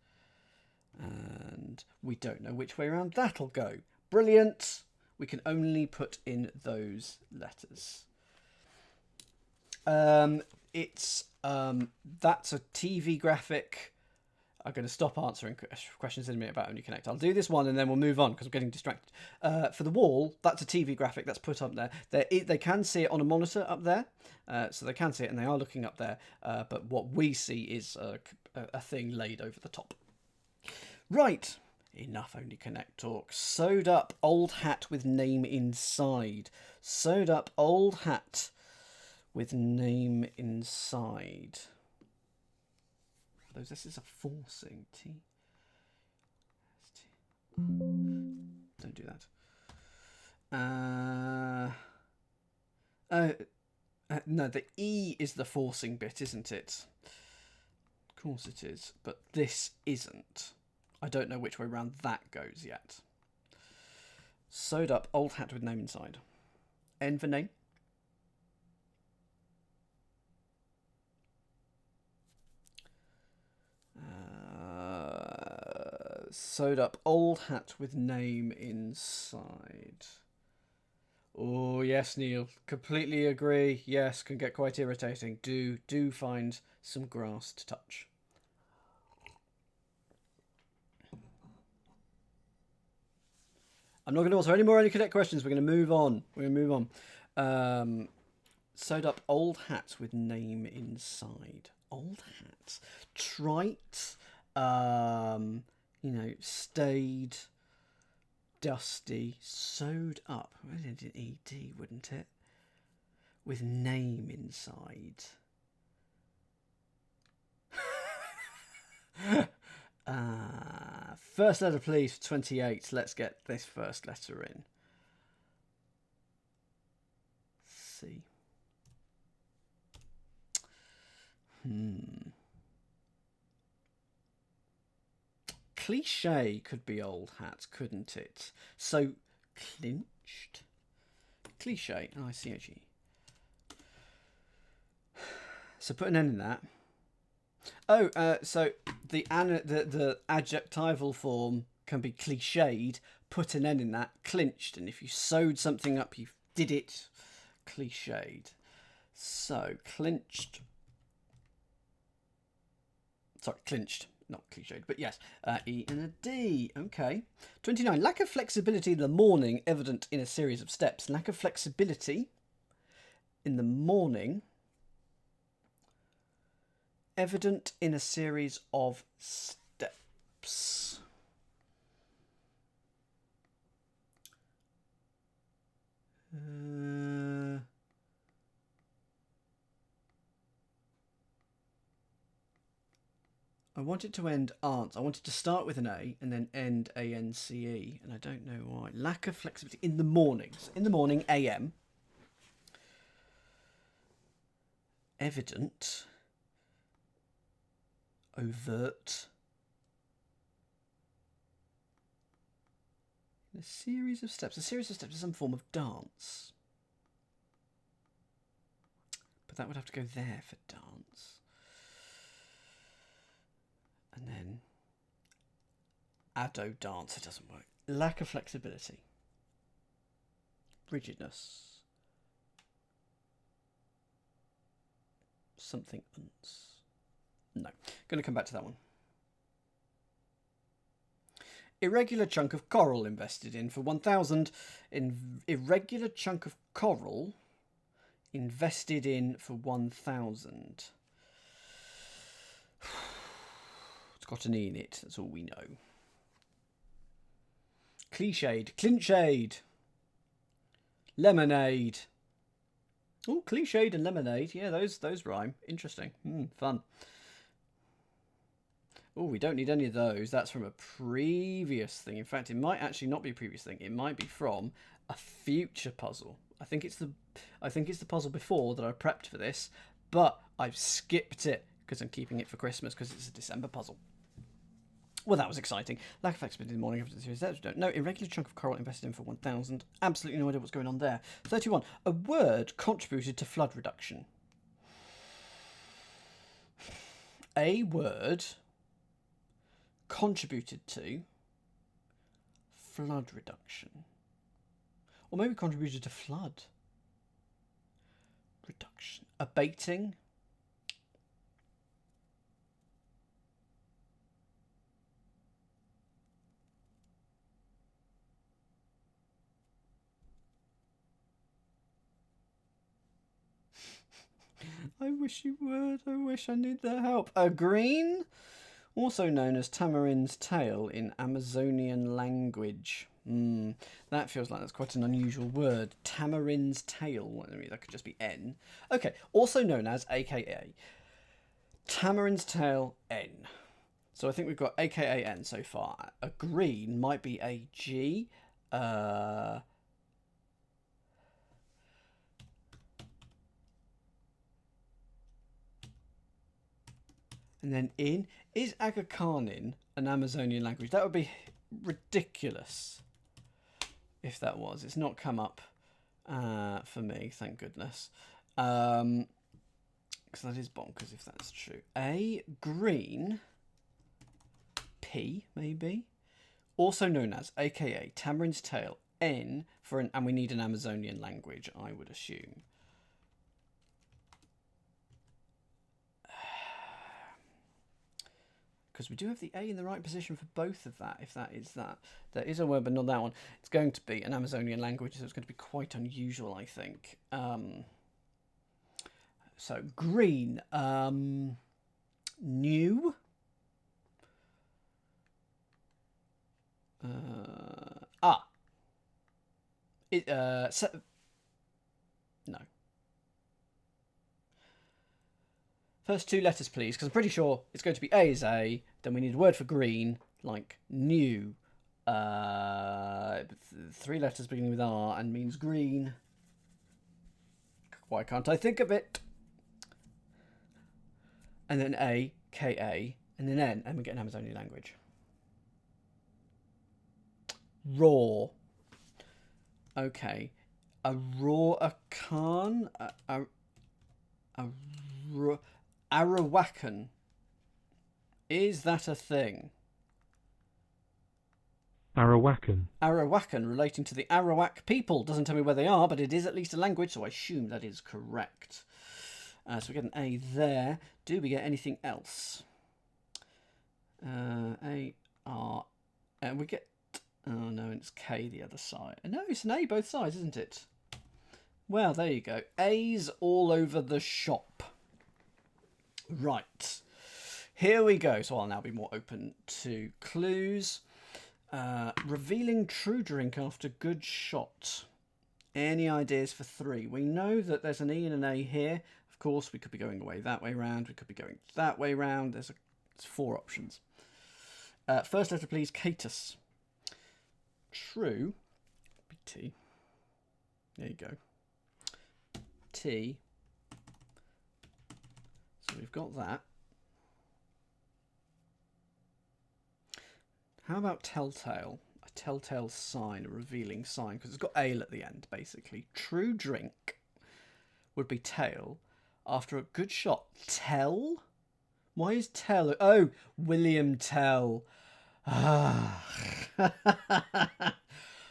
And we don't know which way around that'll go. Brilliant! We can only put in those letters. That's a TV graphic. I'm going to stop answering questions in a minute about OmniConnect. I'll do this one and then we'll move on because I'm getting distracted. For the wall, that's a TV graphic that's put up there. They can see it on a monitor up there, so they can see it and they are looking up there. But what we see is a thing laid over the top. Right, enough OmniConnect talk. Sewed up old hat with name inside. Sewed up old hat with name inside. This is a forcing. Don't do that. No, the E is the forcing bit, isn't it? Of course it is, but this isn't. I don't know which way around that goes yet. Sewed up old hat with name inside. N for name. Sewed up old hat with name inside. Oh yes, Neil, completely agree. Yes, can get quite irritating. Do find some grass to touch. I'm not going to answer any more OmniConnect questions. We're going to move on. Sewed up old hat with name inside. Old hat. Trite. Stayed, dusty, sewed up. Well, it did ED, wouldn't it? With name inside. First letter, please, 28. Let's get this first letter in. C. Cliche could be old hat, couldn't it? So, clinched. Cliche, I-C-H-E. So put an N in that. Oh, so the adjectival form can be cliched. Put an N in that. Clinched, and if you sewed something up, you did it. Cliched. So clinched. Sorry, clinched. Not cliched, but yes. E and a D. Okay. 29. Lack of flexibility in the morning, evident in a series of steps. Lack of flexibility in the morning, evident in a series of steps. I want it to end ance. I want it to start with an A and then end A-N-C-E, and I don't know why. Lack of flexibility in the mornings. In the morning, AM. Evident. Overt. A series of steps. A series of steps is some form of dance. But that would have to go there for dance. And then ado dancer doesn't work. Lack of flexibility. Rigidness. Something unce. No. Going to come back to that one. Irregular chunk of coral invested in for 1,000. Irregular chunk of coral invested in for 1,000. It's got an E in it. That's all we know. Cliched. Clinchade. Lemonade. Oh, cliched and lemonade. Yeah, those rhyme. Interesting. Fun. Oh, we don't need any of those. That's from a previous thing. In fact, it might actually not be a previous thing. It might be from a future puzzle. I think it's the puzzle before that I prepped for this, but I've skipped it because I'm keeping it for Christmas because it's a December puzzle. Well, that was exciting. Lack of flexibility in the morning after the series. No, irregular chunk of coral invested in for 1,000. Absolutely no idea what's going on there. 31. A word contributed to flood reduction. A word contributed to flood reduction. Or maybe contributed to flood reduction. Abating. I wish you would. I wish I need their help. A green, also known as tamarind's tail in Amazonian language. That feels like that's quite an unusual word. Tamarind's tail. I mean, that could just be N. Okay, also known as AKA. Tamarind's tail N. So I think we've got AKA N so far. A green might be a G. And then in. Is Agakanin an Amazonian language? That would be ridiculous if that was. It's not come up for me, thank goodness. Because that is bonkers if that's true. A green. P, maybe. Also known as, aka, Tamarind's tail. N, for an, and we need an Amazonian language, I would assume. Because we do have the A in the right position for both of that, if that is that. There is a word, but not that one. It's going to be an Amazonian language, so it's going to be quite unusual, I think. So, green. New. No. First two letters, please, because I'm pretty sure it's going to be A is A. Then we need a word for green, like new. 3 letters beginning with R and means green. Why can't I think of it? And then A, K-A, and then N, and we get an Amazonian language. Raw. Okay. Arawakan. Arawakan. Is that a thing? Arawakan. Arawakan, relating to the Arawak people. Doesn't tell me where they are, but it is at least a language, so I assume that is correct. So we get an A there. Do we get anything else? A, R, and we get... Oh no, it's K the other side. No, it's an A both sides, isn't it? Well, there you go. A's all over the shop. Right. Here we go. So I'll now be more open to clues. Revealing true drink after good shot. Any ideas for 3? We know that there's an E and an A here. Of course, we could be going away that way round. We could be going that way round. There's 4 options. First letter, please. Catus. True. T. There you go. T. So we've got that. How about telltale? A telltale sign, a revealing sign, because it's got ale at the end, basically. True drink would be tail. After a good shot, tell? Why is Tell? Oh, William Tell. Ah.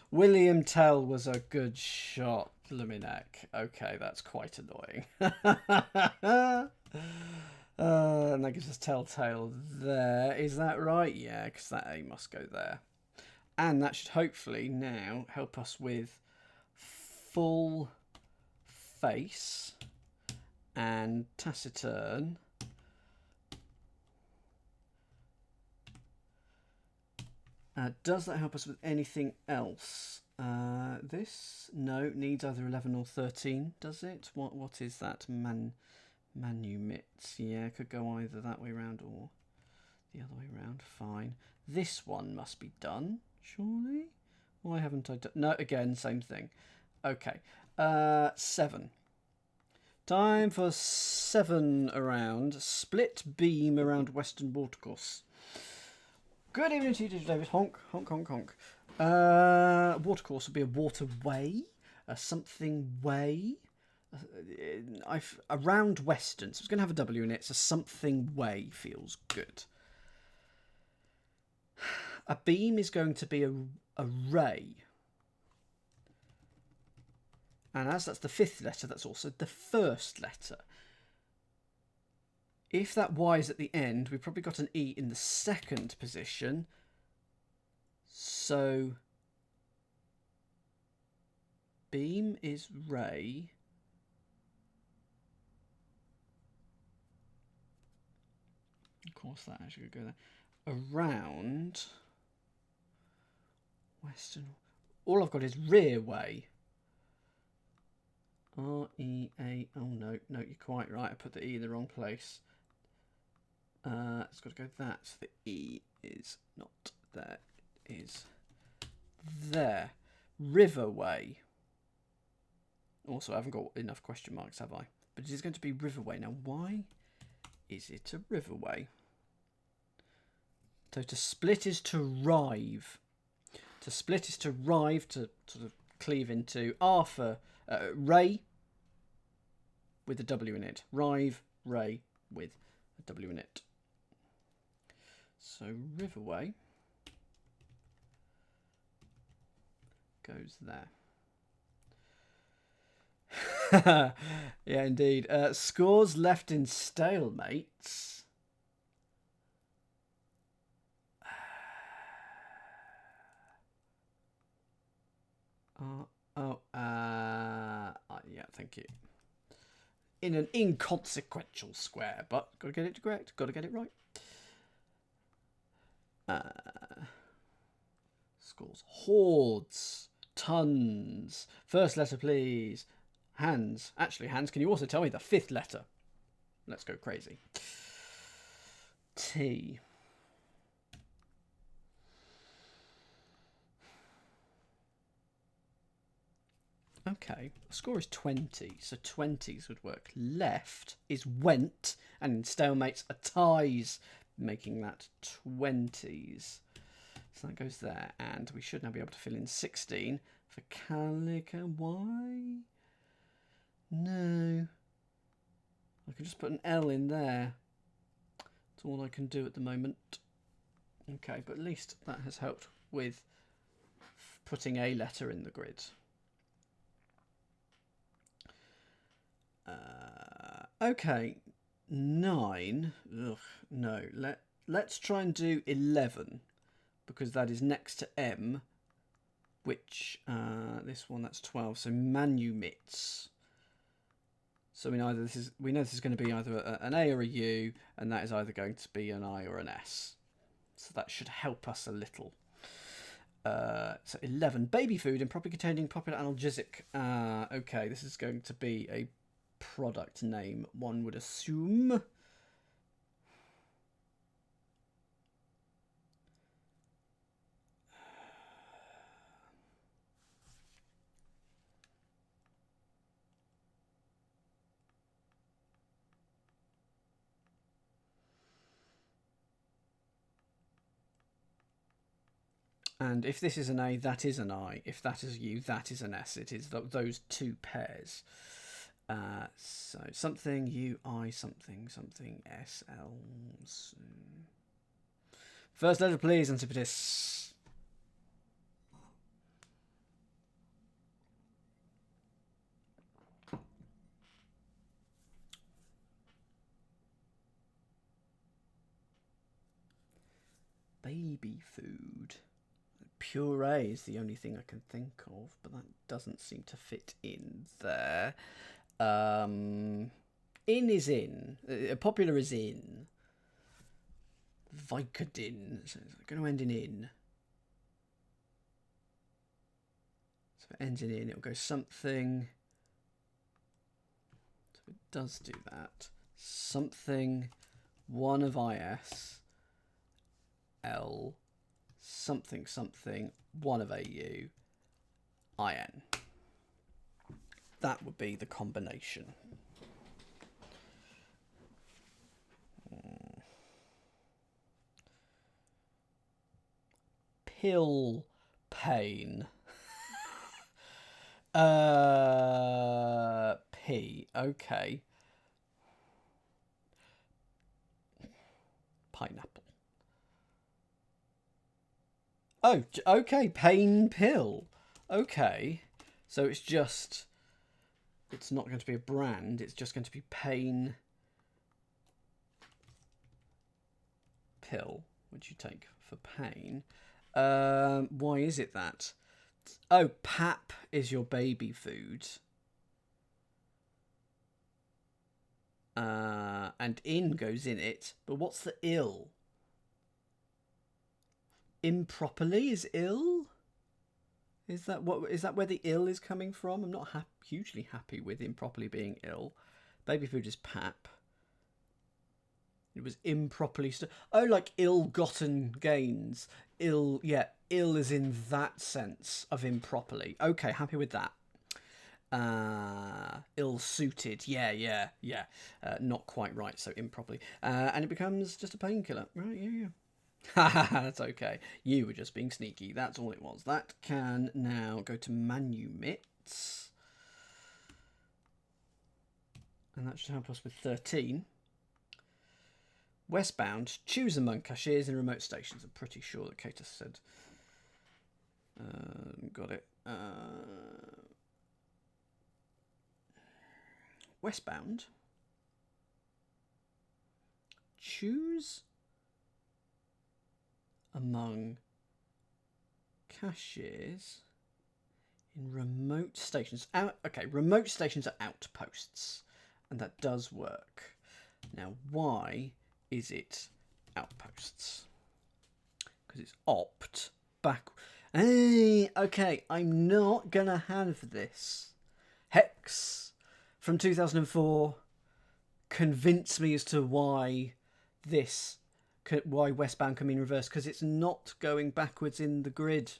William Tell was a good shot, Luminac. Okay, that's quite annoying. And that gives us Telltale there. Is that right? Yeah, because that A must go there. And that should hopefully now help us with full face and taciturn. Does that help us with anything else? This no needs either 11 or 13. Does it? What is that? Manumits. Yeah, could go either that way round or the other way round. Fine. This one must be done, surely. Why haven't I done? No, again, same thing. Okay. 7. Time for 7 around. Split beam around Western Watercourse. Good evening to you, David. Honk, honk, honk, honk. Watercourse would be a waterway, a something way. Around Western, so it's going to have a W in it, so something way feels good. A beam is going to be a ray. And as that's the 5th letter, that's also the 1st letter. If that Y is at the end, we've probably got an E in the 2nd position. So beam is ray. Of course, that actually could go there. Around Western. All I've got is rear way. R-E-A. Oh, no, you're quite right. I put the E in the wrong place. It's got to go that. So the E is not there. It is there. Riverway. Also, I haven't got enough question marks, have I? But it is going to be Riverway. Now, why is it a Riverway? So to split is to rive. To split is to rive, to sort of cleave into. R for ray with a W in it. Rive, ray with a W in it. So Riverway goes there. Yeah, indeed. Scores left in stalemates. Yeah, thank you. In an inconsequential square, but got to get it correct. Got to get it right. Scores. Hordes. Tons. First letter, please. Hands. Actually, Hans, can you also tell me the 5th letter? Let's go crazy. T. Okay, the score is 20, so 20s would work. Left is went, and in stalemates are ties, making that 20s. So that goes there, and we should now be able to fill in 16 for Calica. Why? No. I can just put an L in there. That's all I can do at the moment. Okay, but at least that has helped with putting a letter in the grid. Okay, 9. Ugh, no. Let's try and do 11, because that is next to M, which this one, that's 12. So manumits. So we know this is going to be either an A or a U, and that is either going to be an I or an S. So that should help us a little. So 11, baby food improperly containing popular analgesic. Okay, this is going to be a product name, one would assume. And if this is an A, that is an I. If that is a U, that is an S. It is those two pairs. So something UI something something SL. First letter, please, Antipodes. Baby food. Puree is the only thing I can think of, but that doesn't seem to fit in there. In is in. Popular is in. Vicodin. So it's going to end in. So if it ends in, it'll go something. So it does do that. Something, one of IS, L, something, something, one of AU, IN. That would be the combination. Pill pain. P. Okay. Pineapple. Oh, okay. Pain pill. Okay. So it's just... It's not going to be a brand. It's just going to be pain pill, which you take for pain. Why is it that? Oh, pap is your baby food. And in goes in it. But what's the ill? Improperly is ill? Is that where the ill is coming from? I'm not hugely happy with improperly being ill. Baby food is pap. It was improperly... Oh, like ill-gotten gains. Ill is in that sense of improperly. Okay, happy with that. Ill-suited. Yeah. Not quite right, so improperly. And it becomes just a painkiller. Right, yeah. That's okay. You were just being sneaky. That's all it was. That can now go to Manumits. And that should help us with 13. Westbound, choose among cashiers in remote stations. I'm pretty sure that Kata said. Got it. Westbound. Choose among cashiers in remote stations. Okay, remote stations are outposts, and that does work. Now, why is it outposts? Because it's opt back. Hey, okay, I'm not gonna have this. Hex from 2004 convince me as to why Westbound can mean reverse, because it's not going backwards in the grid.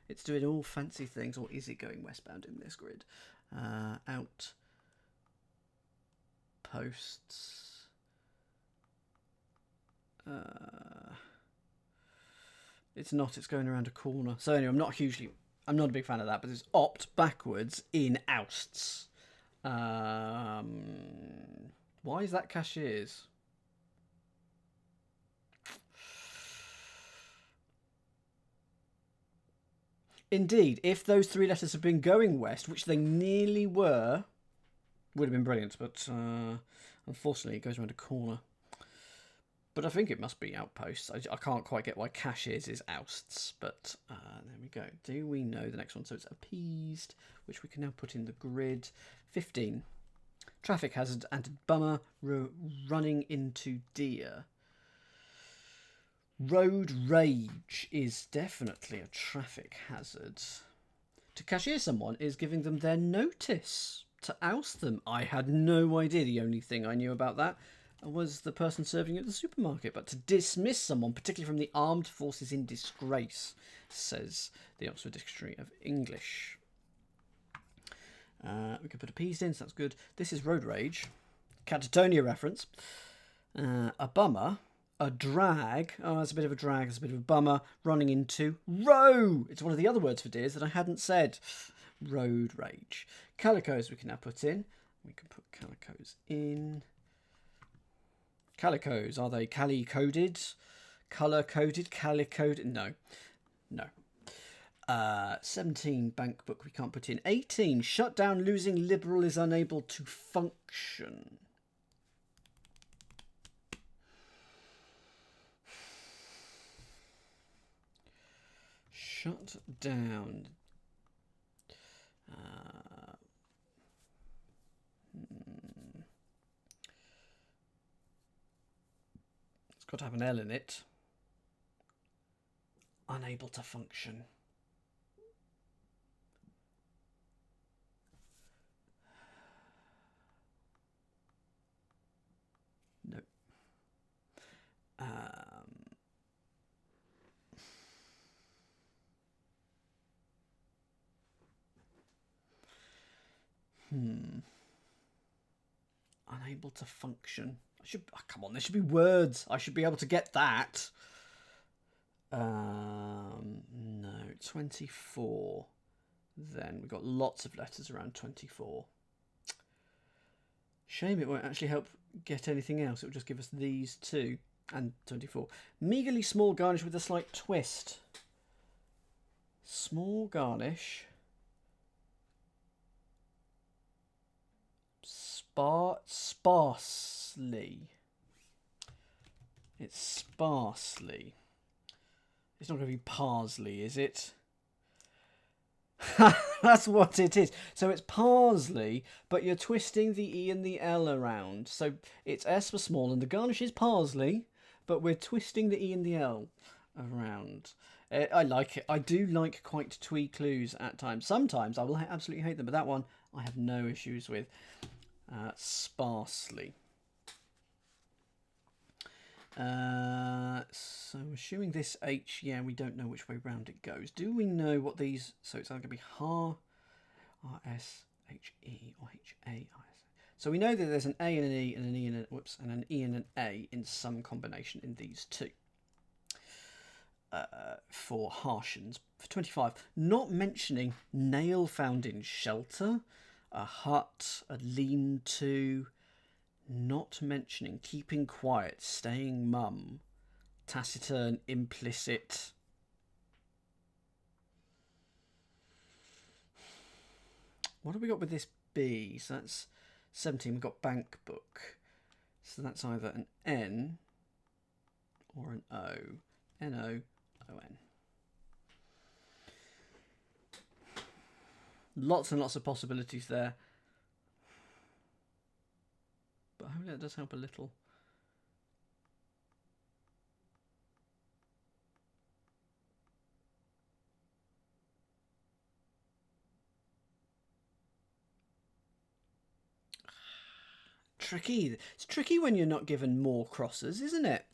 It's doing all fancy things. Or is it going westbound in this grid? Outposts. It's not. It's going around a corner. So anyway, I'm not a big fan of that. But it's opt backwards in ousts. Why is that cashiers? Indeed, if those three letters had been going west, which they nearly were, would have been brilliant. But unfortunately, it goes around a corner. But I think it must be outposts. I can't quite get why cashiers is ousts. But there we go. Do we know the next one? So it's appeased, which we can now put in the grid. 15. Traffic hazard and bummer running into deer. Road rage is definitely a traffic hazard. To cashier someone is giving them their notice to oust them. I had no idea. The only thing I knew about that was the person serving at the supermarket. But to dismiss someone, particularly from the armed forces in disgrace, says the Oxford Dictionary of English. We could put appeased in, so that's good. This is road rage. Catatonia reference. A bummer. A drag. Oh, that's a bit of a drag. That's a bit of a bummer. Running into row. It's one of the other words for deers that I hadn't said. Road rage. Calicos we can now put in. We can put calicos in. Calicos, are they cali-coded? Colour-coded? Cali-coded? No. No. 17, bank book we can't put in. 18, shut down, losing liberal is unable to function. Shut down. It's got to have an L in it. Unable to function. No. Unable to function. I should. Oh, come on, there should be words. I should be able to get that. No, 24. Then we've got lots of letters around 24. Shame it won't actually help get anything else. It will just give us these two and 24. Meagerly small garnish with a slight twist. Small garnish. Sparsely. It's sparsely. It's not going to be parsley, is it? That's what it is. So it's parsley, but you're twisting the E and the L around. So it's S for small, and the garnish is parsley, but we're twisting the E and the L around. I like it. I do like quite twee clues at times. Sometimes I will absolutely hate them, but that one I have no issues with. Sparsely. So assuming this H, yeah, we don't know which way round it goes. Do we know what these? So it's either going to be R-S-H-E or H-A-I-S. So we know that there's an A and an E and an E and an and an E and an A in some combination in these two. For Harshans. For 25, not mentioning nail found in shelter, a hut, a lean-to. Not mentioning keeping quiet, staying mum, taciturn, implicit. What have we got with this B? So that's 17. We've got bank book. So that's either an N or an O. N-O-O-N. Lots and lots of possibilities there. But hopefully that does help a little. Tricky. It's tricky when you're not given more crosses, isn't it?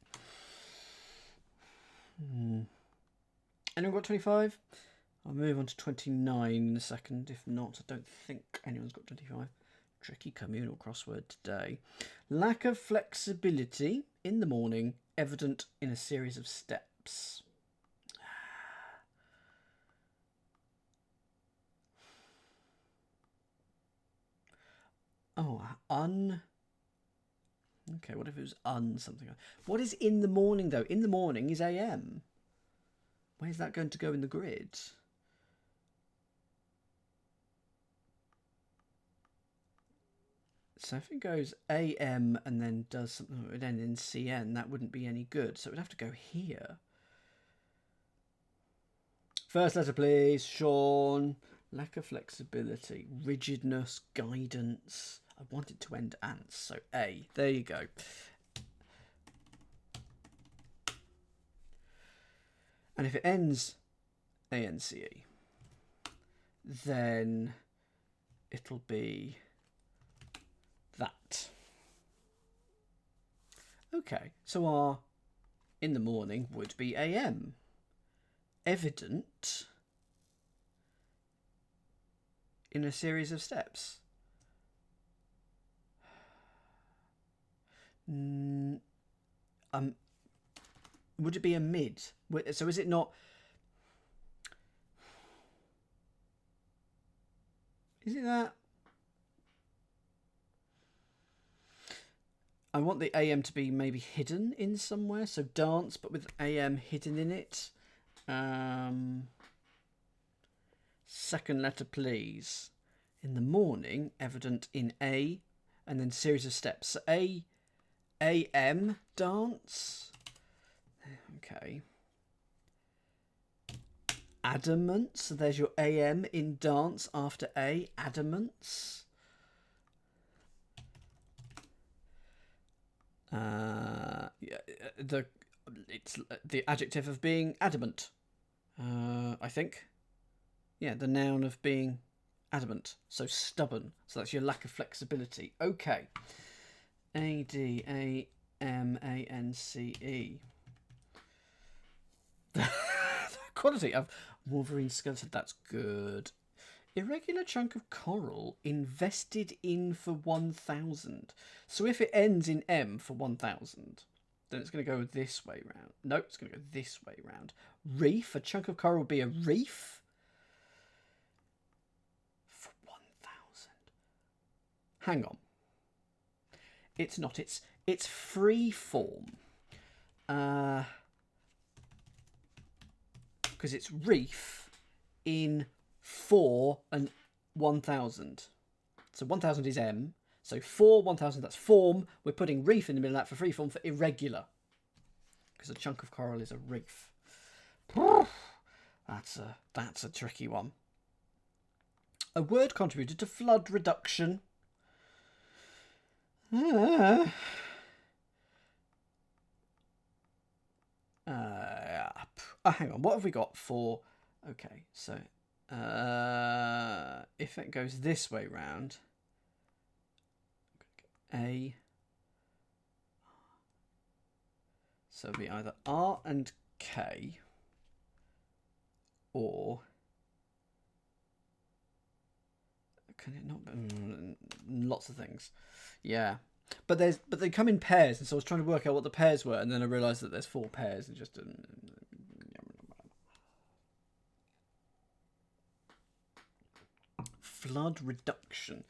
Anyone got 25? I'll move on to 29 in a second. If not, I don't think anyone's got 25. Tricky communal crossword today. Lack of flexibility in the morning, evident in a series of steps. Oh, Okay, what if it was something? What is in the morning, though? In the morning is AM. Where's that going to go in the grid? So if it goes AM and then does something that would end in CN, that wouldn't be any good. So it would have to go here. First letter, please, Sean. Lack of flexibility, rigidness, guidance. I want it to end ants, so A. There you go. And if it ends ANCE, then it'll be that. Okay, so our in the morning would be AM. Evident in a series of steps. Would it be a mid? So is it not? Is it that? I want the AM to be maybe hidden in somewhere. So dance, but with AM hidden in it. Second letter, please. In the morning, evident in A, and then series of steps. So A, AM, dance. Okay. Adamant. So there's your AM in dance after A. Adamants. Yeah, it's the adjective of being adamant. I think. Yeah, the noun of being adamant. So stubborn. So that's your lack of flexibility. Okay. ADAMANCE. The quality of Wolverine skeleton. That's good. Irregular chunk of coral invested in for 1,000. So if it ends in M for 1,000, then it's going to go this way round. No, it's going to go this way round. Reef. A chunk of coral would be a reef. For 1,000. Hang on. It's not. It's free form. Because it's reef in 4 and 1,000. So 1,000 is M. So 4, 1,000, that's form. We're putting reef in the middle of that for free form for irregular. Because a chunk of coral is a reef. That's a tricky one. A word contributed to flood reduction. Hang on, what have we got for... Okay, so... if it goes this way round, A, so it'll be either R and K, or can it not be? Lots of things, yeah. But they come in pairs, and so I was trying to work out what the pairs were, and then I realised that there's 4 pairs, and just didn't. Flood reduction.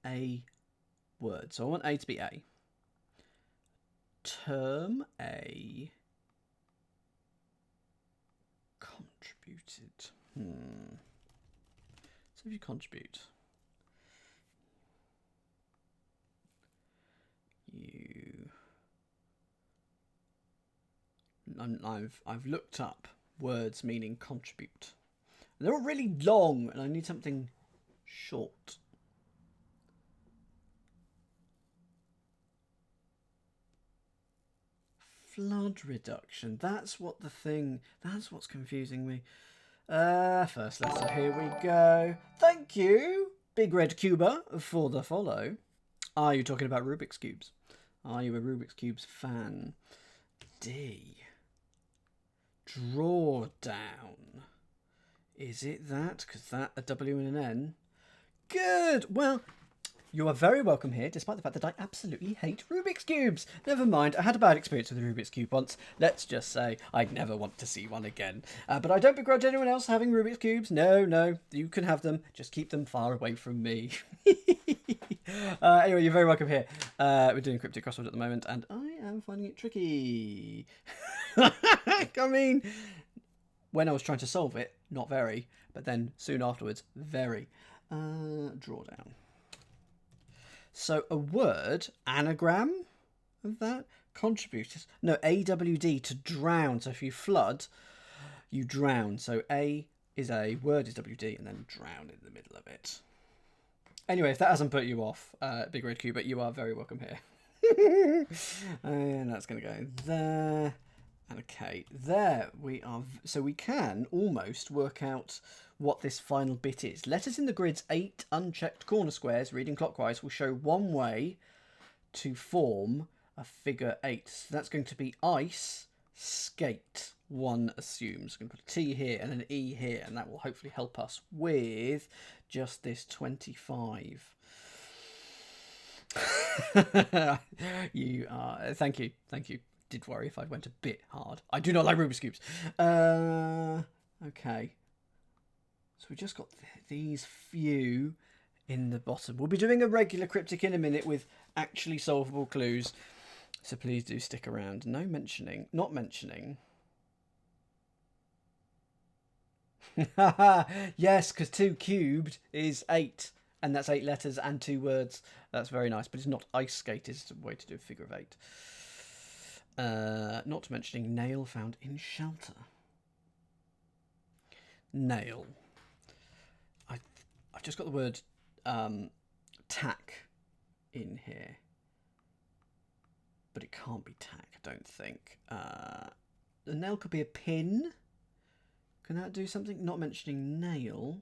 A word. So I want A to be A. Term A. Contributed. So if you contribute, I've looked up words meaning contribute. And they're all really long, and I need something short. Flood reduction. That's what's confusing me. First letter, here we go. Thank you, Big Red Cuba, for the follow. Are you talking about Rubik's Cubes? Are you a Rubik's Cubes fan? D. Drawdown. Is it that? Because that, a W and an N. Good. Well, you are very welcome here, despite the fact that I absolutely hate Rubik's Cubes. Never mind, I had a bad experience with the Rubik's Cube once. Let's just say I'd never want to see one again. But I don't begrudge anyone else having Rubik's Cubes. No, you can have them. Just keep them far away from me. Anyway, you're very welcome here. We're doing Cryptic Crossword at the moment, and I am finding it tricky. I mean, when I was trying to solve it, not very, but then soon afterwards, very. Drawdown. So a word, anagram of that, contributors. No, AWD, to drown. So if you flood, you drown. So A is A, word is WD, and then drown in the middle of it. Anyway, if that hasn't put you off, Big Red Cube, but you are very welcome here. And that's going to go there. And okay, there we are. So we can almost work out what this final bit is. Letters in the grid's 8 unchecked corner squares, reading clockwise, will show one way to form a figure 8. So that's going to be ice, skate, one assumes. I'm going to put a T here and an E here, and that will hopefully help us with just this 25. You are. Thank you. Thank you. Did worry if I went a bit hard. I do not like Rubik's Cubes. Okay. So we just got these few in the bottom. We'll be doing a regular cryptic in a minute with actually solvable clues. So please do stick around. No mentioning. Not mentioning. Yes, because 2 cubed is 8. And that's 8 letters and 2 words. That's very nice. But it's not ice skate. It's a way to do a figure of 8. Not mentioning nail found in shelter. Nail. I've just got the word tack in here. But it can't be tack, I don't think. The nail could be a pin. Can that do something? Not mentioning nail.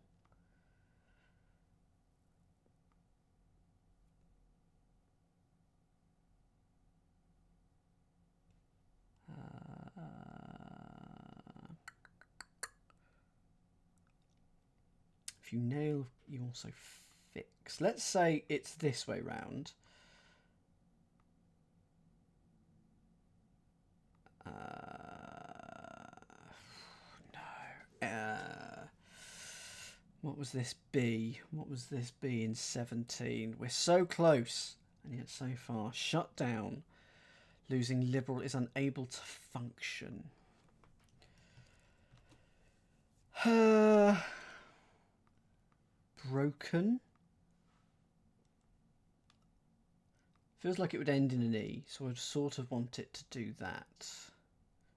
If you nail, you also fix. Let's say it's this way round. What was this B? What was this B in 17? We're so close, and yet so far. Shut down. Losing liberal is unable to function. Broken. Feels like it would end in an E, so I'd sort of want it to do that.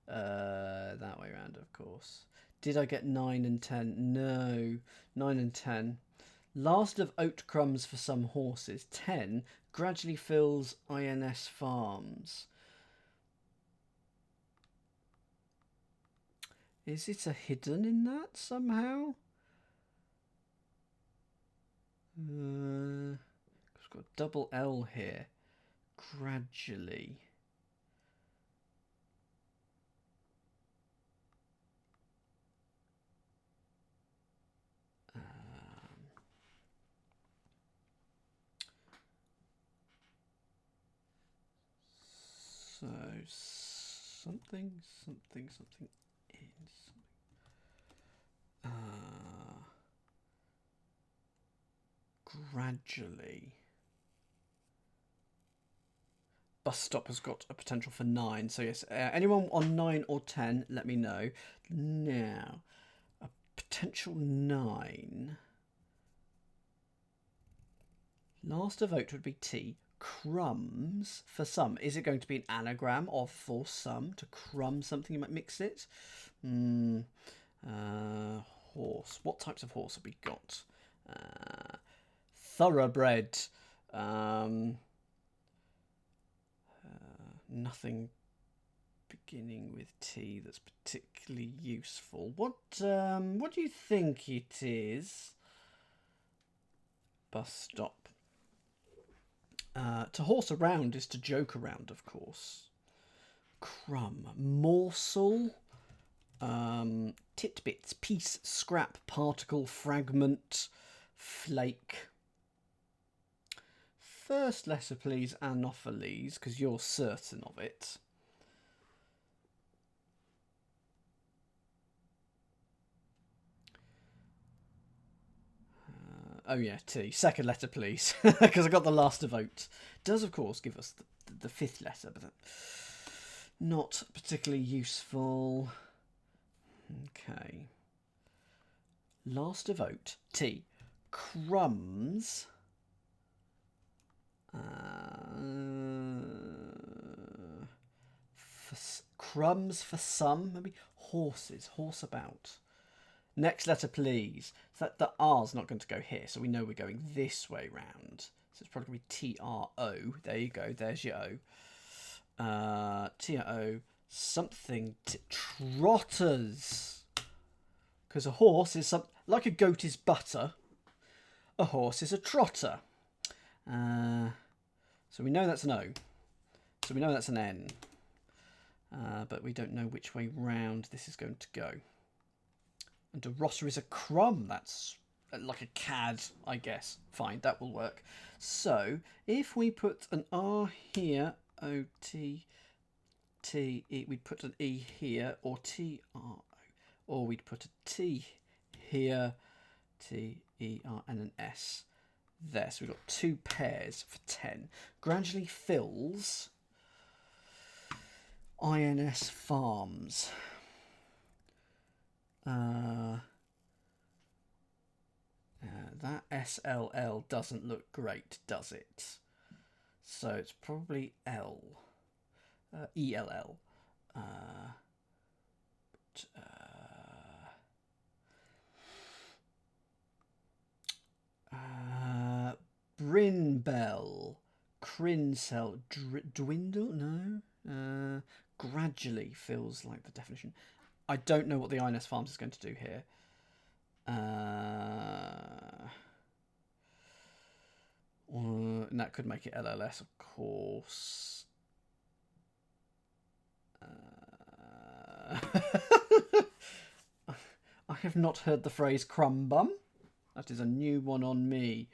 That way around, of course. Did I get 9 and 10? No. 9 and 10. Last of oat crumbs for some horses. 10 gradually fills INS farms. Is it a hidden in that somehow? It's got a double L here. Gradually. So something in something. Gradually. Bus stop has got a potential for 9. So yes, anyone on 9 or 10, let me know. Now, a potential 9. Last of vote would be T. Crumbs for some. Is it going to be an anagram of for some? To crumb something, you might mix it. Horse. What types of horse have we got? Thoroughbred. Nothing beginning with T that's particularly useful. What do you think it is? Bus stop. To horse around is to joke around, of course. Crumb. Morsel. Titbits. Piece. Scrap. Particle. Fragment. Flake. First letter, please, Anopheles, because you're certain of it. Oh yeah, T. Second letter, please, because I got the last to vote. Does, of course, give us the 5th letter, but not particularly useful. Okay. Last to vote, T. Crumbs. Crumbs for some, maybe horses, horse about. Next letter, please. So that the R's not going to go here, so we know we're going this way round. So it's probably going to be T-R-O. There you go. There's your O. T-R-O. Something. Trotters. Because a horse is some like a goat is butter. A horse is a trotter. So we know that's an O. So we know that's an N. But we don't know which way round this is going to go. And a rotter is a crumb. That's like a CAD, I guess. Fine, that will work. So if we put an R here, O-T, T-E, we'd put an E here, or T-R-O, or we'd put a T here, T-E-R, and an S there. So we've got 2 pairs for 10. Gradually fills INS Farms. That SLL doesn't look great, does it? So it's probably L. ELL. Brinbell. Crincell. Dwindle? No. Gradually feels like the definition. I don't know what the INS Farms is going to do here. And that could make it LLS, of course. I have not heard the phrase crumb bum. That is a new one on me.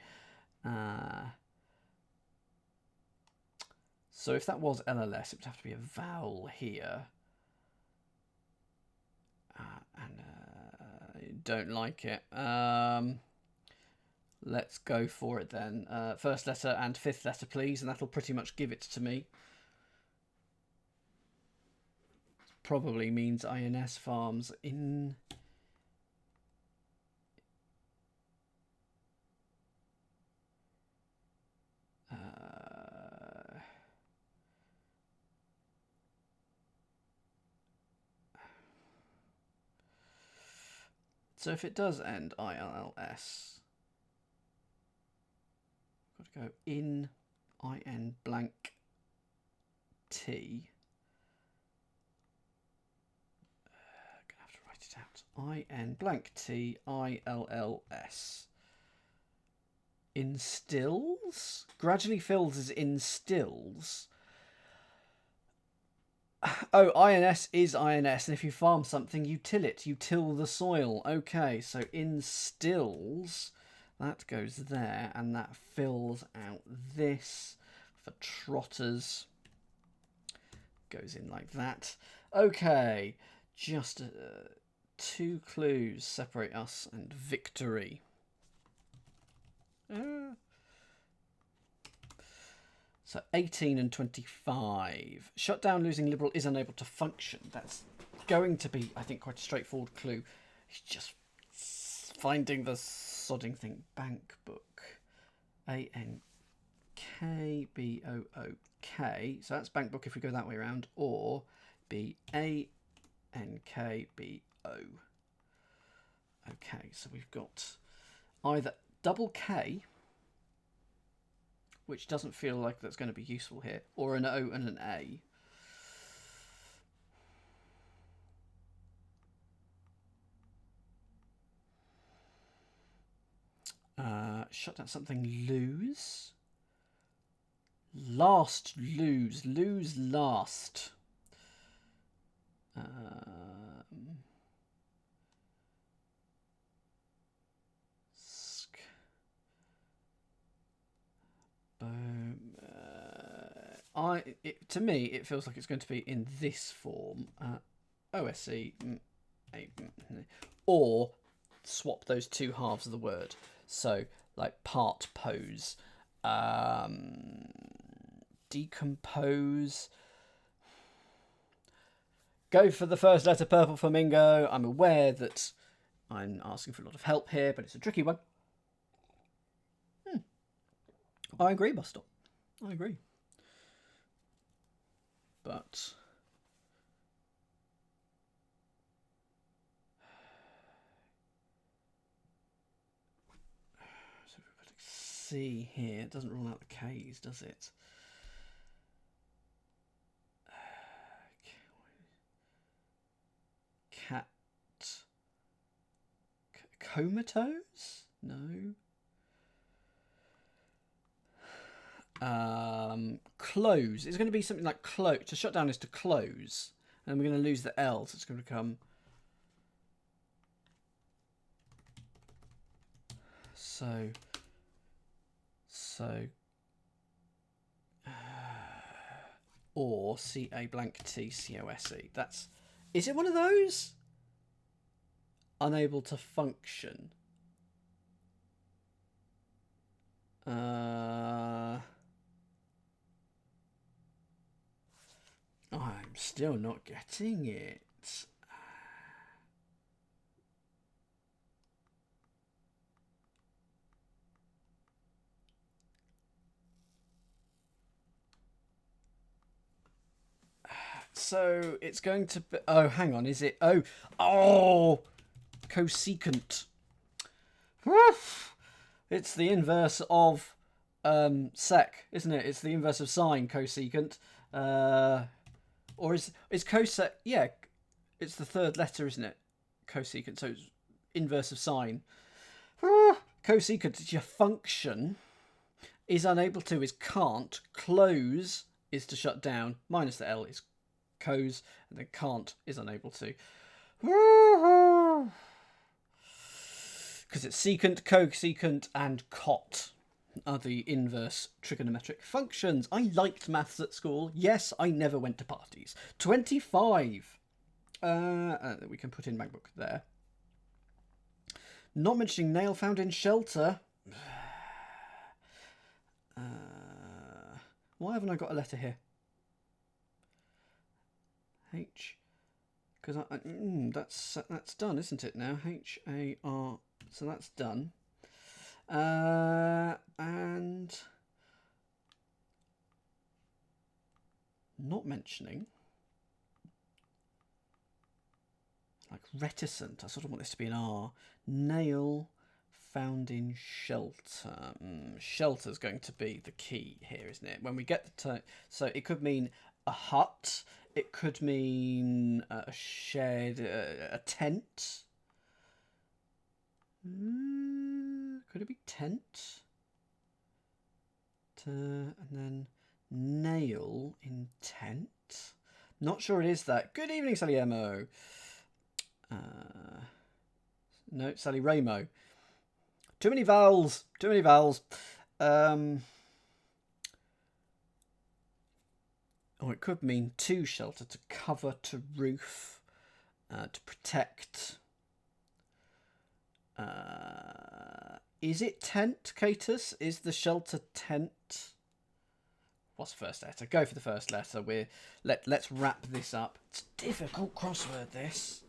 So if that was LLS, it would have to be a vowel here. And I don't like it. Let's go for it then. First letter and 5th letter, please, and that'll pretty much give it to me. Probably means INS Farms in... So if it does end ILLS, I've got to go in IN blank T. Gonna have to write it out. IN blank T ILLS. Instills? Gradually fills as instills. Oh, INS is INS, and if you farm something, you till it. You till the soil. Okay, so instills, that goes there, and that fills out this for trotters. Goes in like that. Okay, just 2 clues separate us and victory. So 18 and 25. Shut down losing Liberal is unable to function. That's going to be, I think, quite a straightforward clue. He's just finding the sodding thing. Bank book. A-N-K-B-O-O-K. So that's bank book if we go that way around. Or B-A-N-K-B-O. Okay, so we've got either double K, which doesn't feel like that's going to be useful here, or an O and an A. Shut down something. Lose. Last lose. Lose last. To me, it feels like it's going to be in this form. OSE. Or swap those 2 halves of the word. So, like part pose. Decompose. Go for the first letter, Purple Flamingo. I'm aware that I'm asking for a lot of help here, but it's a tricky one. I agree, Buster. I agree. But so if we put a C here, it doesn't rule out the K's, does it? Cat. Comatose? No. Close. It's going to be something like close. To shut down is to close. And we're going to lose the L, so it's going to become... So or CA blank T COSE. That's, is it one of those? Unable to function. I'm still not getting it. So it's going to be, oh, hang on, is it? Oh, cosecant. It's the inverse of sec, isn't it? It's the inverse of sine, cosecant. Or is cosec? Yeah, it's the third letter, isn't it? Cosecant. So it's inverse of sine. Cosecant is your function. Is unable to is can't. Close is to shut down. Minus the L is cos, and then can't is unable to. Because it's secant, cosecant, and cot are the inverse trigonometric functions. I liked maths at school. Yes, I never went to parties. 25. We can put in MacBook there. Not mentioning nail found in shelter. Why haven't I got a letter here? H. Because that's done, isn't it now? HAR. So that's done. And not mentioning, like reticent. I sort of want this to be an R. Nail found in shelter. Shelter's going to be the key here, isn't it? When we get the term, so it could mean a hut. It could mean a shed, a tent. Could it be tent? And then nail in tent. Not sure it is that. Good evening, Sally Emo. No, Sally Ramo. Too many vowels. Too many vowels. Or it could mean to shelter, to cover, to roof, to protect. Is it tent, Catus? Is the shelter tent? What's first letter? Go for the first letter. Let's wrap this up. It's a difficult crossword, this.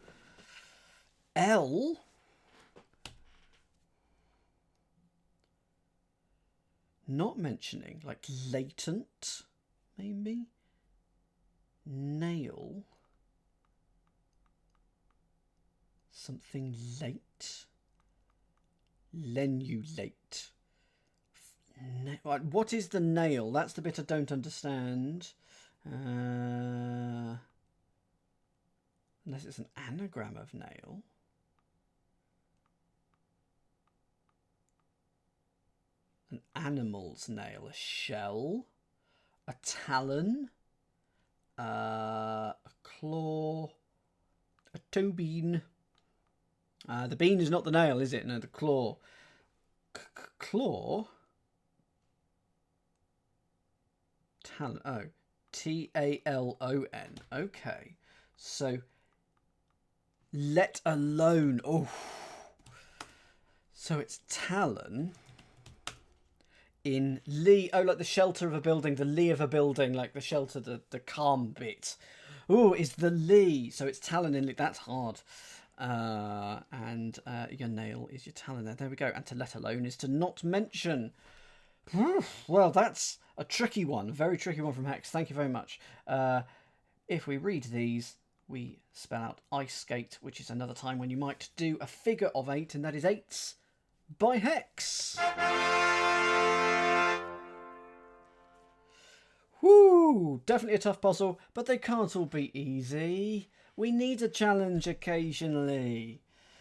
L. Not mentioning, like latent, maybe. Nail. Something late. Lenulate. What is the nail? That's the bit I don't understand. Unless it's an anagram of nail. An animal's nail. A shell. A talon. A claw. A toe bean. The bean is not the nail, is it? No, the claw. Claw? Talon. Oh. Talon. Okay. So, let alone. Oh. So it's talon in lee. Oh, like the shelter of a building, the lee of a building, like the shelter, the calm bit. Oh, is the lee. So it's talon in lee. That's hard. And your nail is your talon there. There we go. And to let alone is to not mention. Well, that's a tricky one. A very tricky one from Hex. Thank you very much. If we read these, we spell out ice skate, which is another time when you might do a figure of 8, and that is 8s by Hex. Woo! Definitely a tough puzzle, but they can't all be easy. We need a challenge occasionally.